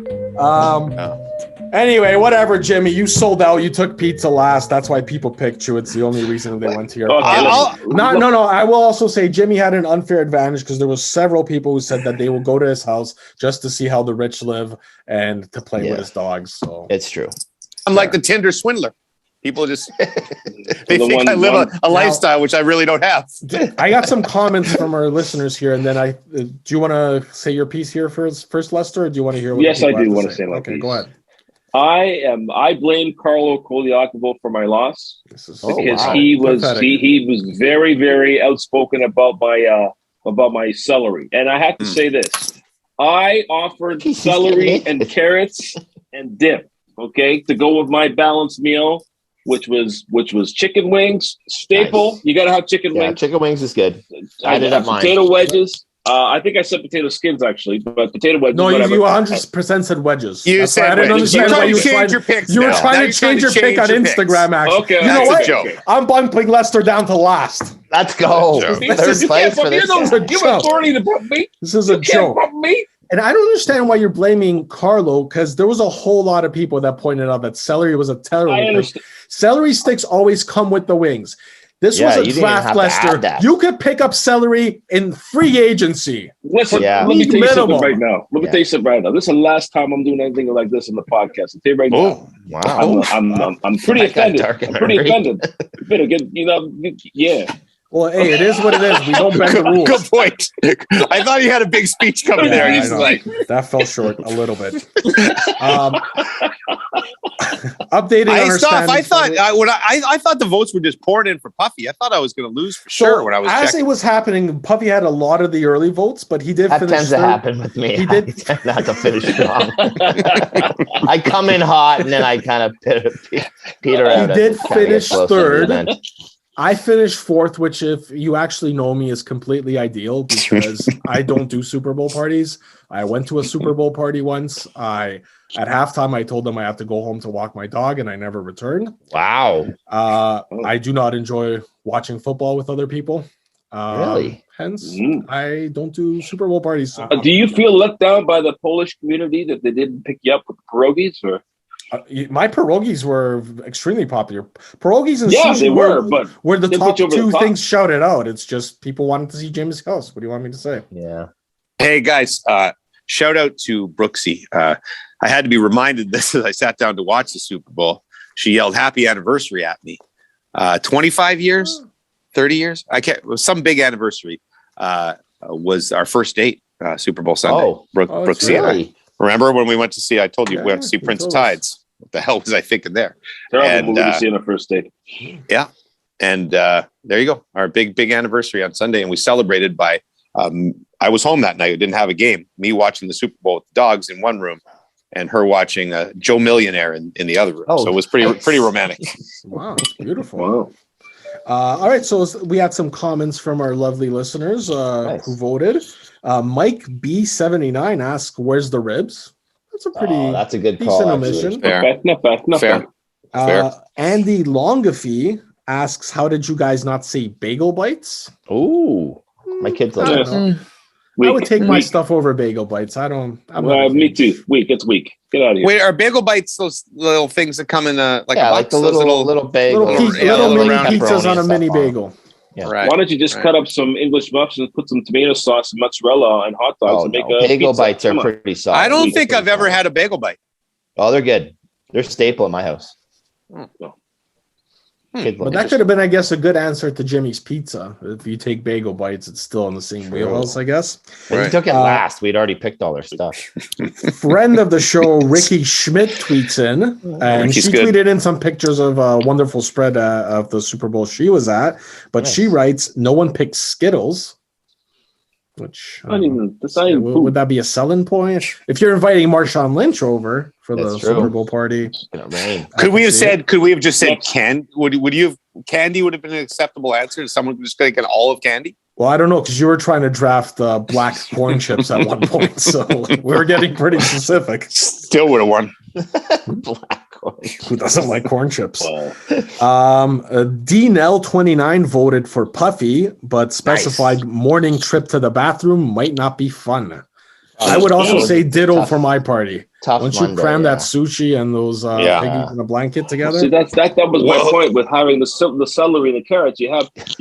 Anyway, whatever, Jimmy. You sold out. You took pizza last. That's why people picked you. It's the only reason they went to your party. No. I will also say Jimmy had an unfair advantage because there was several people who said that they will go to his house just to see how the rich live and to play with his dogs. So it's true. I'm like the Tinder swindler. People just they think I live a lifestyle which I really don't have. I got some comments from our listeners here, and then do you want to say your piece here first, Lester, or do you want to hear what Yes, I do want to say my piece. Okay, go ahead. I blame Carlo Koliakovo for my loss because he was very, very outspoken about my celery. And I have to say this. I offered celery and carrots and dip, to go with my balanced meal, which was chicken wings, staple. Nice. You got to have chicken wings. Chicken wings is good. I did have mine. Potato wedges. I think I said potato skins actually, but potato wedges. No, you 100% said wedges. You said wedges. You were trying to change your picks. You were trying to change your pick on Instagram. Actually, okay. You know what? I'm bumping Lester down to last. Let's go. Third place for this. You have authority to bump me. This is a joke. Bump me. And I don't understand why you're blaming Carlo, because there was a whole lot of people that pointed out that celery was a terrible thing. Celery sticks always come with the wings. This was a draft, Lester. You could pick up celery in free agency. Listen, let me tell you something right now. This is the last time I'm doing anything like this in the podcast. I'll tell you right now. Wow. I'm pretty offended. Better get, yeah. Well, hey, it is what it is. We don't bend the rules. Good point. I thought he had a big speech coming there. He's like, that fell short a little bit. Updating on our Stoff, I thought the votes were just pouring in for Puffy. I thought I was going to lose for sure when I was as checking. It was happening. Puffy had a lot of the early votes, but he did finish. That tends to happen with me. He did tend not to finish strong. I come in hot and then I kind of peter out. He did finish third. I finished fourth, which, if you actually know me, is completely ideal because I don't do Super Bowl parties. I went to a Super Bowl party once. At halftime, I told them I have to go home to walk my dog, and I never returned. Wow. I do not enjoy watching football with other people. Really? Hence, I don't do Super Bowl parties. Do you feel let down by the Polish community that they didn't pick you up with pierogies? Or my pierogies were extremely popular. Pierogies and yeah, sushi they were, but were the they top put you over the two top. things shouted out. It's just people wanted to see Jimmy's house. What do you want me to say? Yeah. Hey guys, shout out to Brooksy. I had to be reminded this as I sat down to watch the Super Bowl. She yelled "Happy Anniversary" at me. 25 years, 30 years. I can't. It was some big anniversary. Was our first date, Super Bowl Sunday. Oh. Brooksy and I. Remember when we went to see? I told you we went to see you Prince of told us. Tides. What the hell was I thinking there? Terrible movie to see on a first date. Yeah. And there you go. Our big anniversary on Sunday. And we celebrated by, I was home that night. I didn't have a game. Me watching the Super Bowl with the dogs in one room and her watching Joe Millionaire in the other room. Oh, so it was pretty romantic. Wow, that's beautiful. Wow. All right, so we had some comments from our lovely listeners who voted. Mike B79 asks, "Where's the ribs?" That's a pretty that's a good decent call. omission. Fair. Not bad. Fair. Fair. Andy Longafee asks, "How did you guys not say bagel bites?" Ooh, my kids love I it. don't know. I would take my stuff over bagel bites. I'm not a Me fan. too. Weak. It's weak. Get out of here. Wait, are bagel bites those little things that come in like Yeah, a like box? the Those little bagel, Little little mini round pizzas on a pepperoni mini stuff on it. bagel. Yeah. Right. Why don't you just cut up some English muffins, put some tomato sauce and mozzarella and hot dogs Oh, and make no. a Bagel pizza? bites are Come on. pretty solid. I don't think I've ever had a bagel bite. Oh, they're good. They're staple in my house. Kids But love that it. could have been, I guess, a good answer to Jimmy's Pizza. If you take bagel bites, it's still in the same wheelhouse, I guess. But he Right. took it last. We'd already picked all their stuff. Friend of the show, Ricky Schmidt, tweets in, and Ricky's she good. tweeted in some pictures of a wonderful spread of the Super Bowl she was at. But she Nice. writes, "No one picks Skittles," which I Not don't know. even, that's not even would food. that be a selling point? If you're inviting Marshawn Lynch over for the That's true. Super Bowl party, It's gonna rain. Could we have see it. said? Could we have just said would you have candy? Would have been an acceptable answer to someone just like an olive candy? well, I don't know, because you were trying to draft black corn chips at one point, so we were getting pretty specific. Still would have won. Black corn. Who doesn't like corn chips? Wow. DNL29 voted for Puffy, but specified morning trip to the bathroom might not be fun. I would also say ditto Tough. for my party. Tough Once you Monday, cram yeah. that sushi and those Yeah. piggies in a blanket together. See, that was my Well- point with having the celery and the carrots. You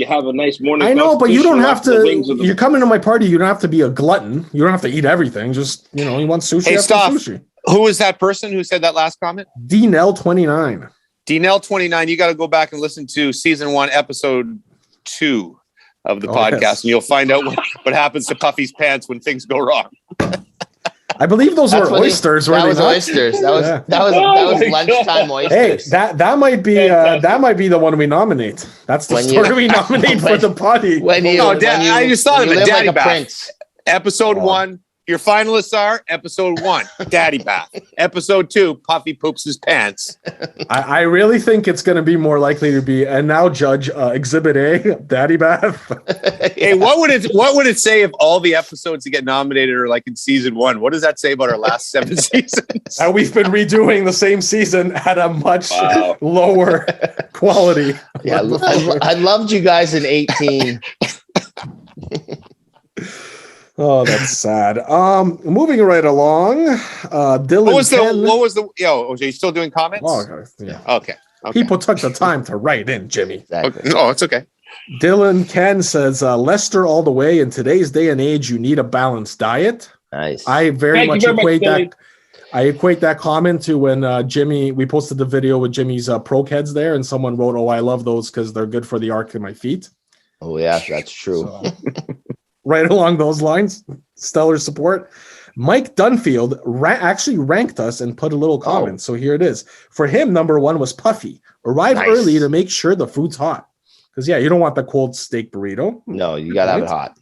have a nice morning. I know, but you don't have constitution after the wings to. of the- You're coming to my party. You don't have to be a glutton. You don't have to eat everything. Just, you want sushi Hey, after Stoff. sushi. Who was that person who said that last comment? DNL29. DNL29. You got to go back and listen to season 1, episode 2 of the Oh, podcast, yes. and you'll find out what happens to Puffy's pants when things go wrong. I believe those That's were what they- oysters. Were That they was not? oysters. That was Yeah. that was Oh my lunchtime God. Hey, oysters. that might be the one we nominate. That's the When you- story we nominate for when- the party. when you, No, when Dad, you- I just thought when of you it, live Daddy like a bath. prince. Episode Yeah. 1. Your finalists are episode 1, Daddy Bath. Episode 2, Puffy poops his pants. I really think it's going to be more likely to be, and now Judge Exhibit A, Daddy Bath. Hey, what would it say if all the episodes that get nominated are like in season 1? What does that say about our last 7 seasons? And we've been redoing the same season at a much Wow. lower quality. Yeah, I loved you guys in 18. Oh, that's sad. Moving right along. Dylan. What was Ken- the? Yo, are you still doing comments? Oh, okay. Yeah. Okay. People took the time to write in, Jimmy. Exactly. Oh, it's okay. Dylan Ken says, Lester all the way. In today's day and age, you need a balanced diet. Nice. I very Thank you much very much, equate Billy. that. I equate that comment to when Jimmy, we posted the video with Jimmy's Pro Keds there, and someone wrote, "Oh, I love those because they're good for the arc in my feet." Oh yeah, that's true. So, right along those lines, stellar support. Mike Dunfield actually ranked us and put a little comment. So here it is. For him, number 1 was Puffy. Arrive Nice. early to make sure the food's hot. Because, yeah, you don't want the cold steak burrito. No, you gotta have it hot.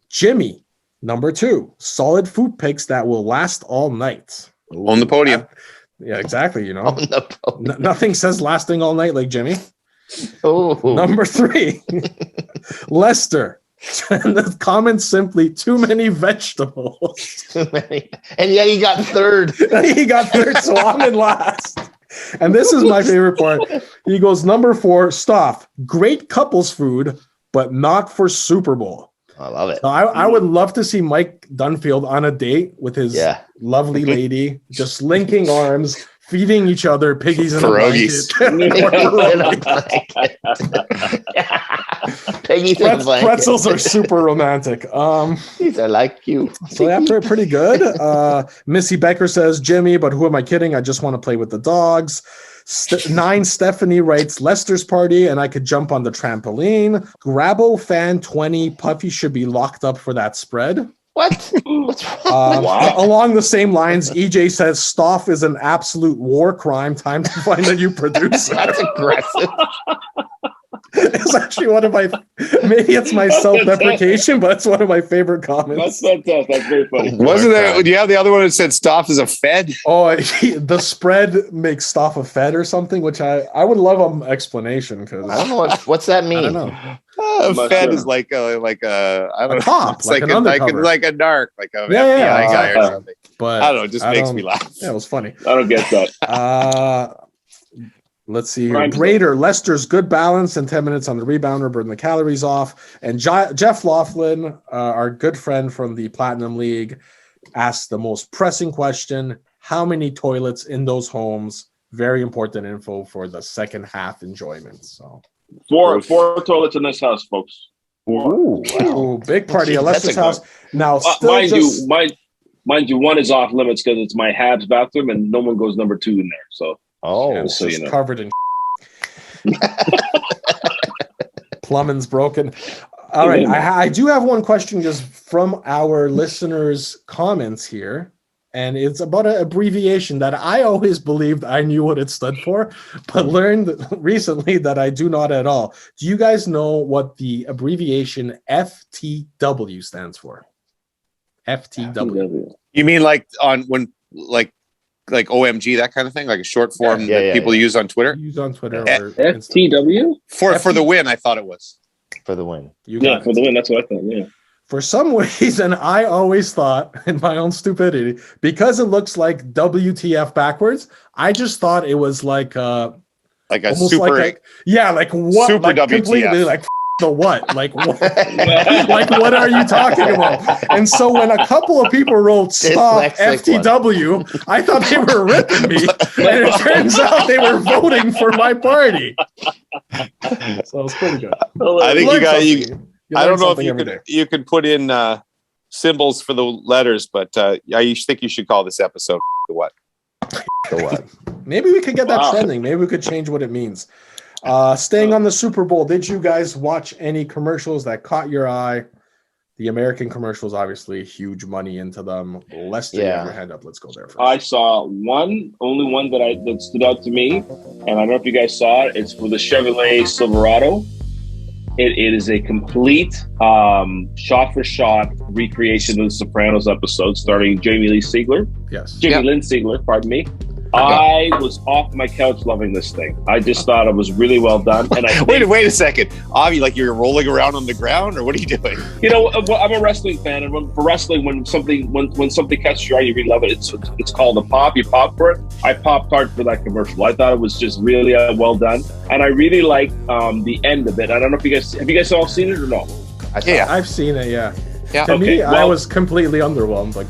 Jimmy, number 2. Solid food picks that will last all night. On the podium. Yeah, exactly. On the podium. Nothing says lasting all night like Jimmy. Oh, Number 3, Lester. And the comment simply, too many vegetables. too many. And yet he got third. He got third, so I'm in last. And this is my favorite part. He goes, number 4, Stoff. Great couples food, but not for Super Bowl. I love it. So I would love to see Mike Dunfield on a date with his lovely lady, just linking arms, feeding each other piggies in Pierogies. a blanket. Pretzels are super romantic. These are like you. So yeah, pretty good. Missy Becker says, Jimmy, but who am I kidding? I just want to play with the dogs. 9 Stephanie writes, Lester's party, and I could jump on the trampoline. Grabo fan 20, Puffy should be locked up for that spread. What? What's wrong? Along the same lines, EJ says Stoff is an absolute war crime. Time to find a new producer. That's aggressive. It's actually one of my, maybe it's my self-deprecation, but it's one of my favorite comments. That's very funny. Wasn't there? Yeah, the other one that said Stoff is a Fed. Oh, the spread makes Stoff a Fed or something, which I would love an explanation because I don't know what's that mean. I don't know. A Fed is like a I don't know. Cop, It's like like an a undercover. like a narc, like a Yeah, FBI guy or something. But I don't know. It just makes me laugh. Yeah, it was funny. I don't get that. Let's see here. Crime Brader, Lester's good balance and 10 minutes on the rebounder, burn the calories off. And Jeff Laughlin, our good friend from the Platinum League, asked the most pressing question: how many toilets in those homes? Very important info for the second half enjoyment. So 4 toilets in this house, folks. Ooh, big party at Lester's house. Now, still mind you, one is off limits because it's my Habs bathroom, and no one goes number 2 in there. So. It's so just covered in plumbing's broken. All right, I do have one question just from our listeners' comments here, and it's about an abbreviation that I always believed I knew what it stood for, but learned recently that I do not at all. Do you guys know what the abbreviation F.T.W stands for? F.T.W. You mean like on when like OMG, that kind of thing, like a short form that people use on Twitter. Use on Twitter or F.T.W. for the win. I thought it was for the win. For the win. That's what I thought. Yeah. For some reason, I always thought, in my own stupidity, because it looks like WTF backwards, I just thought it was like a super, like what, super like WTF, completely like the what, like what, like what are you talking about? And so when a couple of people wrote Stop FTW, I thought they were ripping me, and it turns out they were voting for my party. So it's pretty good. I think I don't know if you could put in symbols for the letters, but I think you should call this episode the what. The what? Maybe we could get that trending. Maybe we could change what it means. Staying on the Super Bowl, did you guys watch any commercials that caught your eye? The American commercials, obviously, huge money into them. Lester, you have your hand up. Let's go there first. I saw only one that stood out to me, and I don't know if you guys saw it. It's for the Chevrolet Silverado. It is a complete shot-for-shot recreation of the Sopranos episode, starring Jamie Lee Sigler. Yes. Lynn Sigler, pardon me. I was off my couch loving this thing. I just thought it was really well done. And wait a second, Avi, like you're rolling around on the ground, or what are you doing? You know, I'm a wrestling fan, and for wrestling, when something catches your eye, you really love it. It's called a pop. You pop for it. I popped hard for that commercial. I thought it was just really well done, and I really liked the end of it. I don't know if have you guys all seen it or no? I've seen it. Yeah. Yeah. To me, I was completely underwhelmed. Like,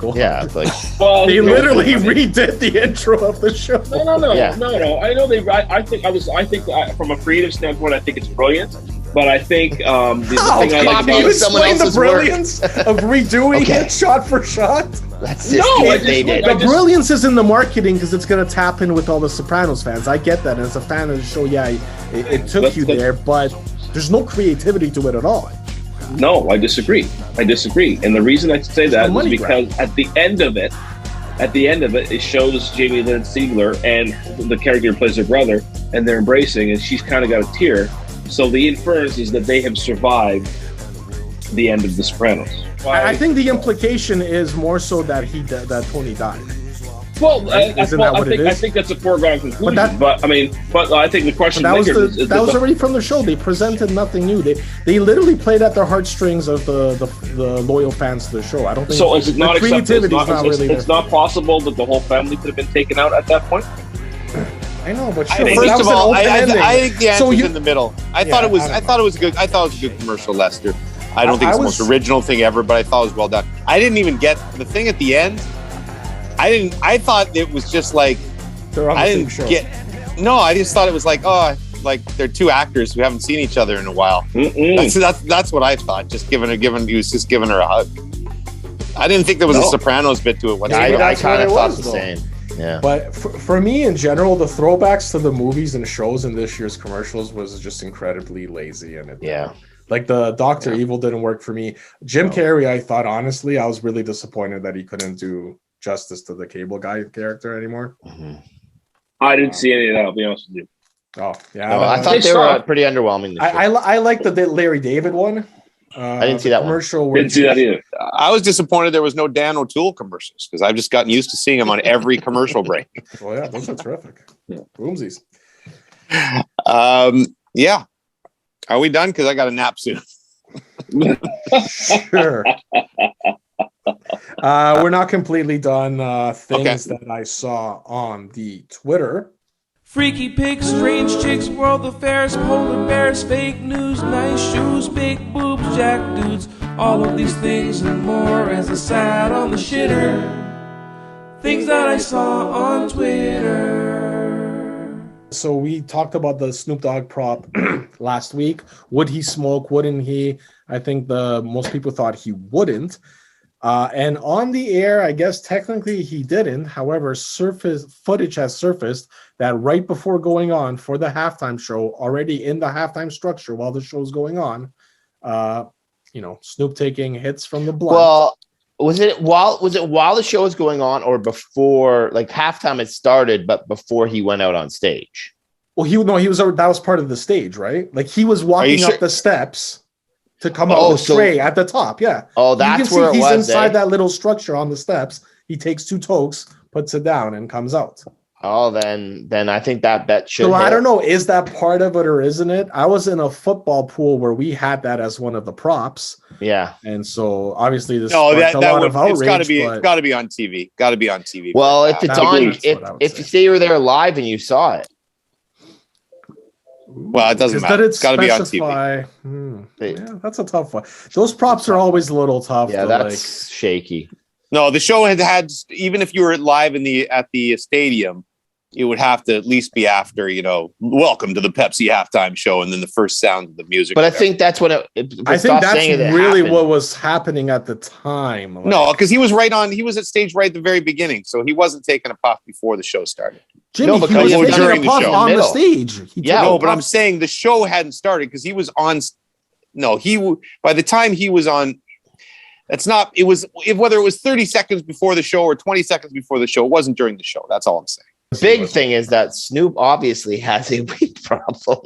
they literally redid the intro of the show. No. I know I think from a creative standpoint, I think it's brilliant. But I think the thing I like about it, explain the brilliance of redoing it shot for shot. That's just the brilliance is in the marketing because it's going to tap in with all the Sopranos fans. I get that, and as a fan of the show, it took you there, but there's no creativity to it at all. No, I disagree. And the reason I say that is because at the end of it, it shows Jamie Lynn Sigler and the character who plays her brother, and they're embracing, and she's kind of got a tear. So the inference is that they have survived the end of The Sopranos. I think the implication is more so that Tony died. Well, Isn't that what it is? I think that's a foregone conclusion. But But I think the question that was is that was already from the show. They presented nothing new. They literally played at the heartstrings of the loyal fans to the show. I don't think so. Is it not acceptable? It's there. not possible that the whole family could have been taken out at that point. I know, but sure. First of all, I think the answer's So in the middle. I thought it was good. I thought it was a good commercial, Lester. I don't think it's the most original thing ever, but I thought it was well done. I didn't even get the thing at the end. I thought it was just like they're on the same show. No, I just thought it was like, like they're two actors who haven't seen each other in a while. That's what I thought. He was just giving her a hug. I didn't think there was a Sopranos bit to it whatsoever. I kind of thought the same. Yeah. But for me in general, the throwbacks to the movies and shows in this year's commercials was just incredibly lazy. And like the Dr. Evil didn't work for me. Jim Carrey, I thought, honestly, I was really disappointed that he couldn't do justice to the Cable Guy character anymore. Mm-hmm. I didn't see any of that, I'll be honest with you. Oh, yeah. No, I thought they were pretty underwhelming. I like the Larry David one. I didn't see that commercial. Didn't see that either. I was disappointed there was no Dan O'Toole commercials because I've just gotten used to seeing him on every commercial break. Well, yeah, those are terrific. Boomsies. Yeah. Are we done? Because I got a nap soon. Sure. We're not completely done. Things that I saw on the Twitter. Freaky pigs, strange chicks, world affairs, polar bears, fake news, nice shoes, big boobs, jack dudes. All of these things and more as I sat on the shitter. Things that I saw on Twitter. So we talked about the Snoop Dogg prop last week. Would he smoke? Wouldn't he? I think most people thought he wouldn't. And on the air, I guess technically he didn't. However, footage has surfaced that right before going on for the halftime show, already in the halftime structure while the show's going on, Snoop taking hits from the blunt. Well, was it while the show was going on or before, like halftime had started, but before he went out on stage? Well, that was part of the stage, right? Like he was walking up the steps to come out the tray at the top, yeah. Oh, that's where he's inside that little structure on the steps. He takes two tokes, puts it down, and comes out. Oh, then I think that should. So I don't know, is that part of it or isn't it? I was in a football pool where we had that as one of the props. Yeah, and so obviously this. No, that would. It's got to be. It's got to be on TV. Got to be on TV. Well, if it's on, if you say you were there live and you saw it. Well, it doesn't matter. It's got to be on TV. Yeah, that's a tough one. Those props are always a little tough. Yeah, that's shaky. No, the show had even if you were live at the stadium, it would have to at least be after, welcome to the Pepsi halftime show, and then the first sound of the music. But I think that's what I think that's really what was happening at the time. No, because he was at stage right at the very beginning, so he wasn't taking a puff before the show started. Jimmy, he was taking a puff on the stage. But I'm saying the show hadn't started because he was on. No, by the time he was on. That's not. It was whether it was 30 seconds before the show or 20 seconds before the show. It wasn't during the show. That's all I'm saying. The big thing is that Snoop obviously has a weed problem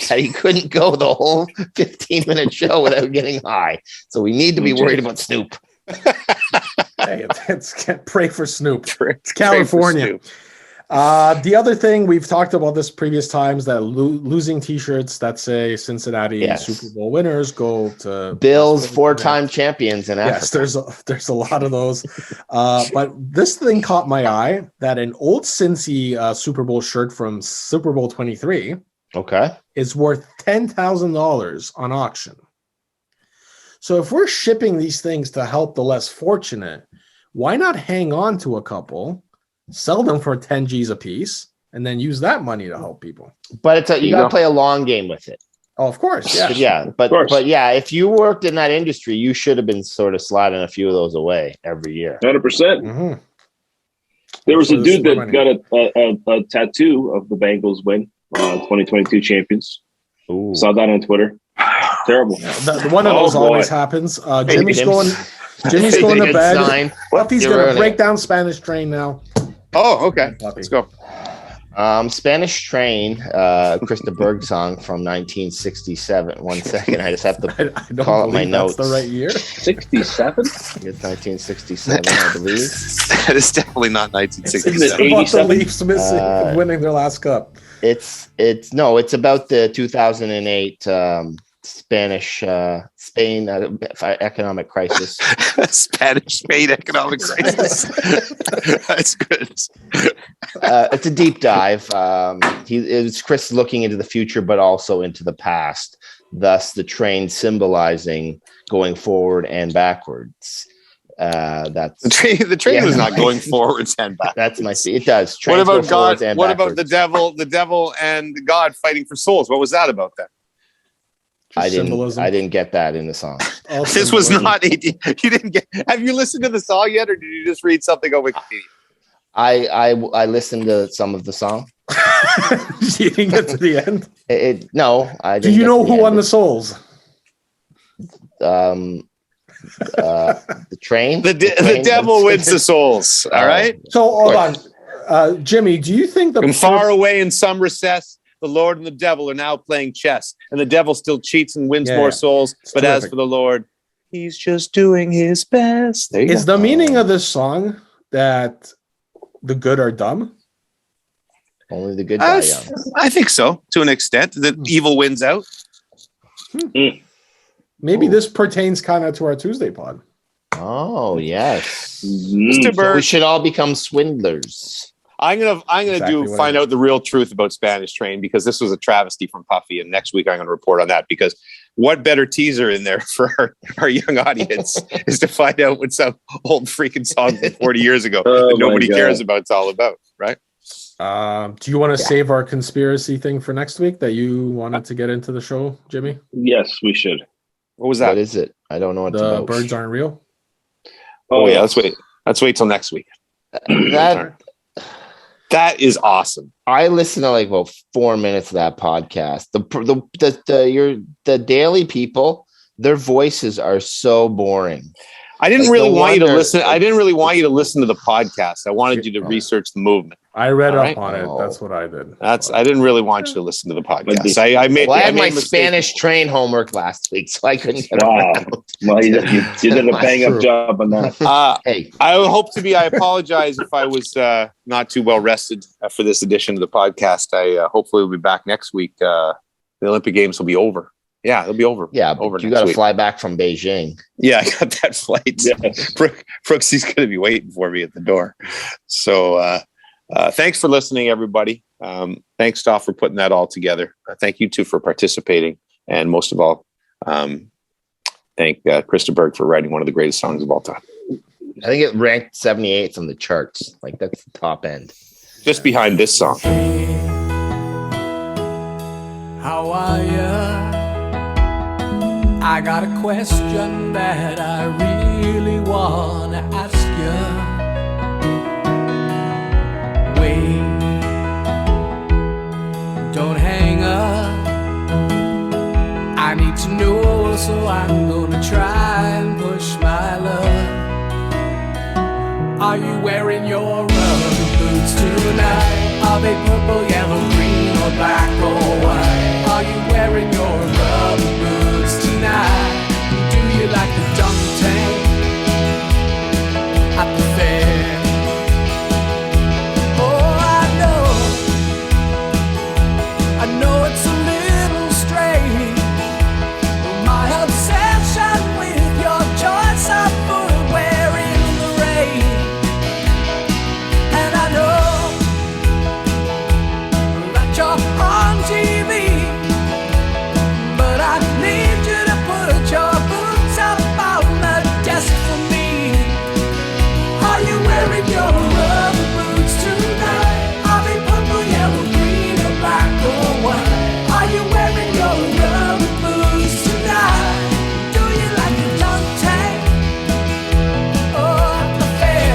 that he couldn't go the whole 15-minute show without getting high. So we need to be worried about Snoop. Hey, pray for Snoop. It's California. The other thing, we've talked about this previous times, that losing T-shirts that say Cincinnati Super Bowl winners go to Bills, 4-time champions in Africa. Yes, there's a lot of those. But this thing caught my eye, that an old Cincy Super Bowl shirt from Super Bowl 23 is worth $10,000 on auction. So if we're shipping these things to help the less fortunate, why not hang on to a couple, sell them for 10 G's a piece, and then use that money to help people? But you got to play a long game with it. Oh, of course. Yeah. But yeah, if you worked in that industry, you should have been sort of sliding a few of those away every year. 100%. Mm-hmm. There was a dude that got a tattoo of the Bengals win, 2022 champions. Ooh. Saw that on Twitter. Terrible. Yeah, one of those always happens. Jimmy's going to bed. Puffy's going to break down Spanish Train now. Oh, okay. Let's go. Spanish Train, Krista Berg song from 1967. 1 second, I just have to I don't call up my believe that's notes. the right year. 67? It's 1967, I believe. That is definitely not Isn't 1967. it About the 87? Leafs missing and winning their last cup. It's about the 2008 Spain economic crisis. Spanish-Spain economic crisis. That's good. It's a deep dive. It's Chris looking into the future, but also into the past. Thus, the train symbolizing going forward and backwards. That's The train was not going forwards and back. That's my. It does. What Trains go about God? forwards and What about backwards. the devil and God fighting for souls? What was that about then? I Symbolism. didn't get that in the song. All This was symbolism. not. You didn't get. Have you listened to the song yet, or did you just read something on Wikipedia? I listened to some of the song. You didn't get to the end. No, I Do didn't. you get know to who the won end. the souls? The train. The train devil wins the souls. All right. So hold on, Jimmy. Do you think the From far away in some recess, the Lord and the devil are now playing chess, and the devil still cheats and wins Yeah, more yeah. souls. It's But as terrific. for the Lord, he's just doing his best. There you Is go. the meaning of this song that the good are dumb? Only the good die young. I think so, to an extent. The evil wins out. Maybe this pertains kind of to our Tuesday pod. Oh yes. Mr. So Bird, we should all become swindlers. I'm gonna Exactly what find it is. out the real truth about Spanish Train, because this was a travesty from Puffy, and next week I'm gonna report on that, because what better teaser in there for our young audience is to find out what some old freaking song from 40 years ago Oh that my nobody God. cares about it's all about, right? Do you want to save our conspiracy thing for next week that you wanted to get into the show, Jimmy? Yes, we should. What was What that? is it? I don't know what The about. birds aren't real. Oh yeah, let's wait till next week. That That is awesome. I listened to like about 4 minutes of that podcast. The daily people, their voices are so boring. I didn't Like, really no want you to wonder- listen. I didn't really want you to listen to the podcast. I wanted you to research the movement. I read All up right. on it. Oh. That's what I did. I didn't really want you to listen to the podcast. I made. Well, I had made my a mistake. Spanish train homework last week, so I couldn't get Wow. around. Well, you did a bang True. up job on that. Hey, I hope to be. I apologize if I was not too well rested for this edition of the podcast. I hopefully will be back next week. The Olympic Games will be over. Yeah, they'll be over. yeah, over but you next got to week. fly back from Beijing. Yeah, I got that flight. Yes. Brooksy's going to be waiting for me at the door. So thanks for listening, everybody. Thanks, Stoff, for putting that all together. Thank you, too, for participating. And most of all, thank Krista Berg for writing one of the greatest songs of all time. I think it ranked 78th on the charts. Like, that's the top end. Just behind this song. How are ya? I got a question that I really wanna ask ya. Wait, don't hang up. I need to know, so I'm gonna try and push my luck. Are you wearing your rubber boots tonight? Are they purple, yellow, green, or black or white? Are you wearing your rubber boots tonight? Do you like the dunk tank at the fair? Oh, I know it's a little strange, my obsession with your choice of footwear in the rain. And I know that you're on TV, but I need you to put your boots up on the desk for me. Are you wearing your rubber boots tonight? Are they purple, yellow, green, or black or white? Are you wearing your rubber boots tonight? Do you like the dunk tank or the fair?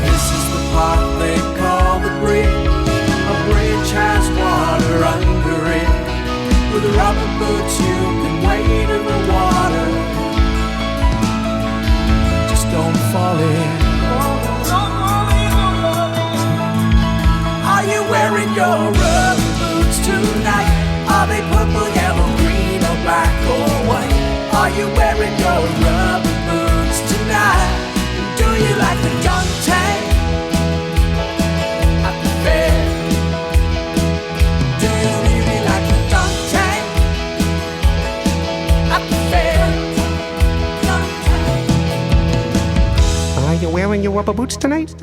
This is the part they call the bridge. A bridge has water under it. With rubber boots you can wade in the water. Just don't fall in. you wearing your rubber boots tonight? Do you like the dunk tank at the fair? Do you really like the dunk tank at the fair? Dunk tank. Are you wearing your rubber boots tonight?